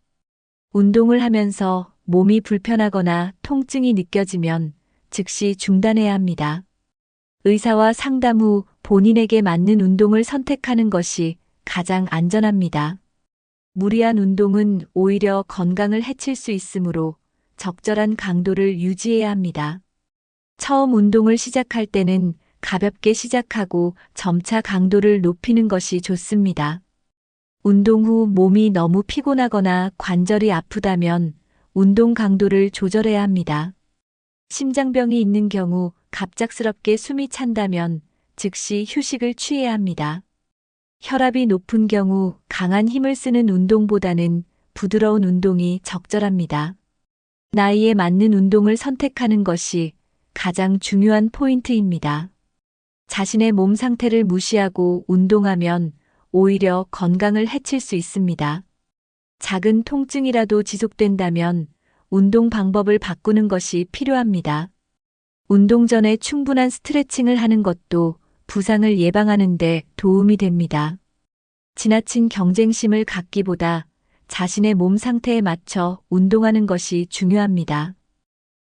운동을 하면서 몸이 불편하거나 통증이 느껴지면 즉시 중단해야 합니다. 의사와 상담 후 본인에게 맞는 운동을 선택하는 것이 가장 안전합니다. 무리한 운동은 오히려 건강을 해칠 수 있으므로 적절한 강도를 유지해야 합니다. 처음 운동을 시작할 때는 가볍게 시작하고 점차 강도를 높이는 것이 좋습니다. 운동 후 몸이 너무 피곤하거나 관절이 아프다면 운동 강도를 조절해야 합니다. 심장병이 있는 경우 갑작스럽게 숨이 찬다면 즉시 휴식을 취해야 합니다. 혈압이 높은 경우 강한 힘을 쓰는 운동보다는 부드러운 운동이 적절합니다. 나이에 맞는 운동을 선택하는 것이 가장 중요한 포인트입니다. 자신의 몸 상태를 무시하고 운동하면 오히려 건강을 해칠 수 있습니다. 작은 통증이라도 지속된다면 운동 방법을 바꾸는 것이 필요합니다. 운동 전에 충분한 스트레칭을 하는 것도 부상을 예방하는 데 도움이 됩니다. 지나친 경쟁심을 갖기보다 자신의 몸 상태에 맞춰 운동하는 것이 중요합니다.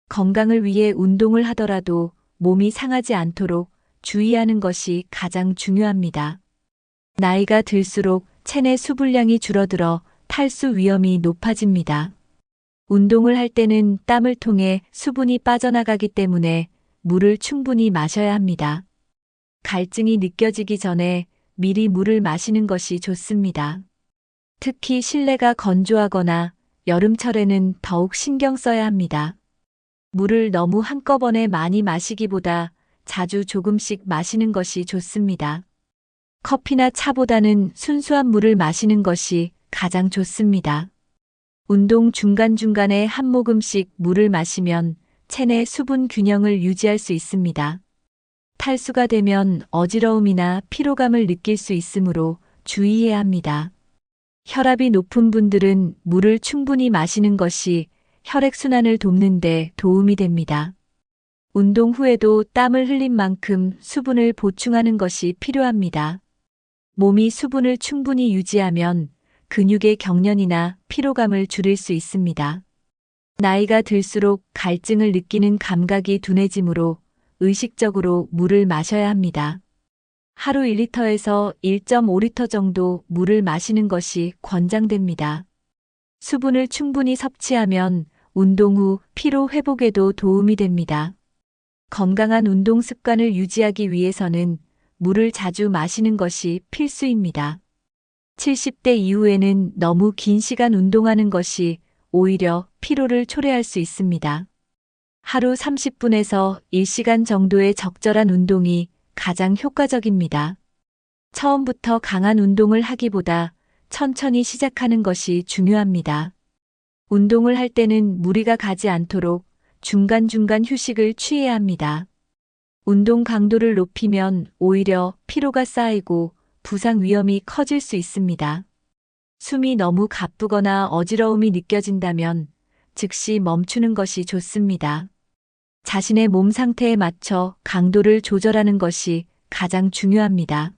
건강을 위해 운동을 하더라도 몸이 상하지 않도록 주의하는 것이 가장 중요합니다. 나이가 들수록 체내 수분량이 줄어들어 탈수 위험이 높아집니다. 운동을 할 때는 땀을 통해 수분이 빠져나가기 때문에 물을 충분히 마셔야 합니다. 갈증이 느껴지기 전에 미리 물을 마시는 것이 좋습니다. 특히 실내가 건조하거나 여름철에는 더욱 신경 써야 합니다. 물을 너무 한꺼번에 많이 마시기보다 자주 조금씩 마시는 것이 좋습니다. 커피나 차보다는 순수한 물을 마시는 것이 가장 좋습니다. 운동 중간중간에 한 모금씩 물을 마시면 체내 수분 균형을 유지할 수 있습니다. 탈수가 되면 어지러움이나 피로감을 느낄 수 있으므로 주의해야 합니다. 혈압이 높은 분들은 물을 충분히 마시는 것이 혈액순환을 돕는 데 도움이 됩니다. 운동 후에도 땀을 흘린 만큼 수분을 보충하는 것이 필요합니다. 몸이 수분을 충분히 유지하면 근육의 경련이나 피로감을 줄일 수 있습니다. 나이가 들수록 갈증을 느끼는 감각이 둔해지므로 의식적으로 물을 마셔야 합니다. 하루 1리터에서 1.5리터 정도 물을 마시는 것이 권장됩니다. 수분을 충분히 섭취하면 운동 후 피로 회복에도 도움이 됩니다. 건강한 운동 습관을 유지하기 위해서는 물을 자주 마시는 것이 필수입니다. 70대 이후에는 너무 긴 시간 운동하는 것이 오히려 피로를 초래할 수 있습니다. 하루 30분에서 1시간 정도의 적절한 운동이 가장 효과적입니다. 처음부터 강한 운동을 하기보다 천천히 시작하는 것이 중요합니다. 운동을 할 때는 무리가 가지 않도록 중간중간 휴식을 취해야 합니다. 운동 강도를 높이면 오히려 피로가 쌓이고 부상 위험이 커질 수 있습니다. 숨이 너무 가쁘거나 어지러움이 느껴진다면 즉시 멈추는 것이 좋습니다. 자신의 몸 상태에 맞춰 강도를 조절하는 것이 가장 중요합니다.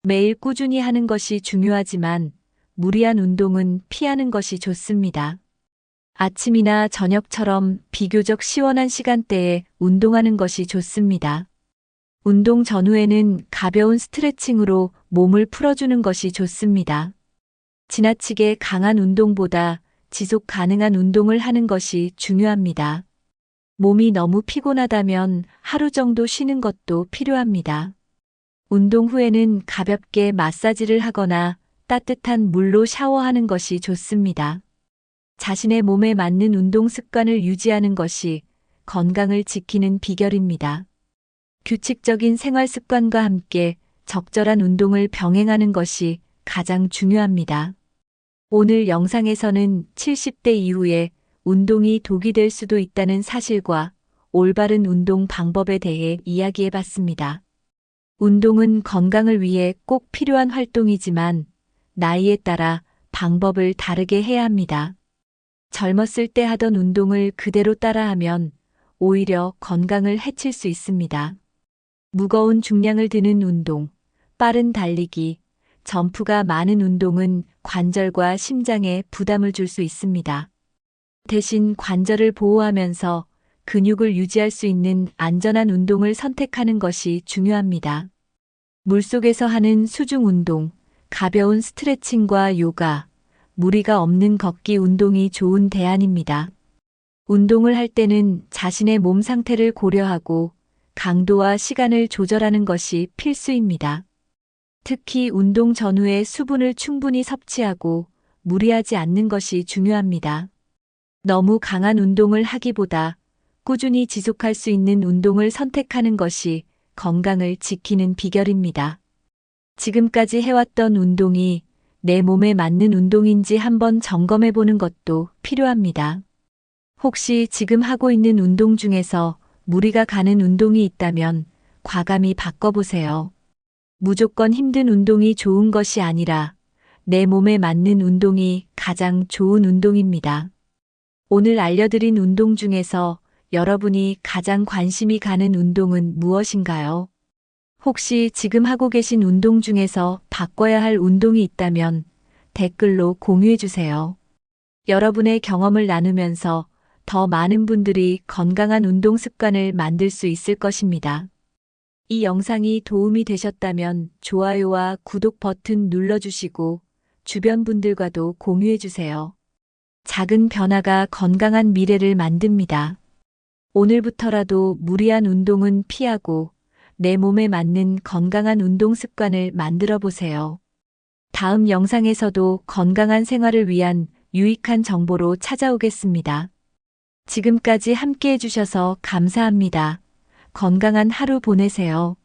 매일 꾸준히 하는 것이 중요하지만 무리한 운동은 피하는 것이 좋습니다. 아침이나 저녁처럼 비교적 시원한 시간대에 운동하는 것이 좋습니다. 운동 전후에는 가벼운 스트레칭으로 몸을 풀어주는 것이 좋습니다. 지나치게 강한 운동보다 지속 가능한 운동을 하는 것이 중요합니다. 몸이 너무 피곤하다면 하루 정도 쉬는 것도 필요합니다. 운동 후에는 가볍게 마사지를 하거나 따뜻한 물로 샤워하는 것이 좋습니다. 자신의 몸에 맞는 운동 습관을 유지하는 것이 건강을 지키는 비결입니다. 규칙적인 생활 습관과 함께 적절한 운동을 병행하는 것이 가장 중요합니다. 오늘 영상에서는 70대 이후에 운동이 독이 될 수도 있다는 사실과 올바른 운동 방법에 대해 이야기해 봤습니다. 운동은 건강을 위해 꼭 필요한 활동이지만 나이에 따라 방법을 다르게 해야 합니다. 젊었을 때 하던 운동을 그대로 따라하면 오히려 건강을 해칠 수 있습니다. 무거운 중량을 드는 운동, 빠른 달리기, 점프가 많은 운동은 관절과 심장에 부담을 줄 수 있습니다. 대신 관절을 보호하면서 근육을 유지할 수 있는 안전한 운동을 선택하는 것이 중요합니다. 물속에서 하는 수중 운동, 가벼운 스트레칭과 요가, 무리가 없는 걷기 운동이 좋은 대안입니다. 운동을 할 때는 자신의 몸 상태를 고려하고 강도와 시간을 조절하는 것이 필수입니다. 특히 운동 전후에 수분을 충분히 섭취하고 무리하지 않는 것이 중요합니다. 너무 강한 운동을 하기보다 꾸준히 지속할 수 있는 운동을 선택하는 것이 건강을 지키는 비결입니다. 지금까지 해왔던 운동이 내 몸에 맞는 운동인지 한번 점검해 보는 것도 필요합니다. 혹시 지금 하고 있는 운동 중에서 무리가 가는 운동이 있다면 과감히 바꿔보세요. 무조건 힘든 운동이 좋은 것이 아니라 내 몸에 맞는 운동이 가장 좋은 운동입니다. 오늘 알려드린 운동 중에서 여러분이 가장 관심이 가는 운동은 무엇인가요? 혹시 지금 하고 계신 운동 중에서 바꿔야 할 운동이 있다면 댓글로 공유해 주세요. 여러분의 경험을 나누면서 더 많은 분들이 건강한 운동 습관을 만들 수 있을 것입니다. 이 영상이 도움이 되셨다면 좋아요와 구독 버튼 눌러주시고 주변 분들과도 공유해 주세요. 작은 변화가 건강한 미래를 만듭니다. 오늘부터라도 무리한 운동은 피하고 내 몸에 맞는 건강한 운동 습관을 만들어 보세요. 다음 영상에서도 건강한 생활을 위한 유익한 정보로 찾아오겠습니다. 지금까지 함께 해주셔서 감사합니다. 건강한 하루 보내세요.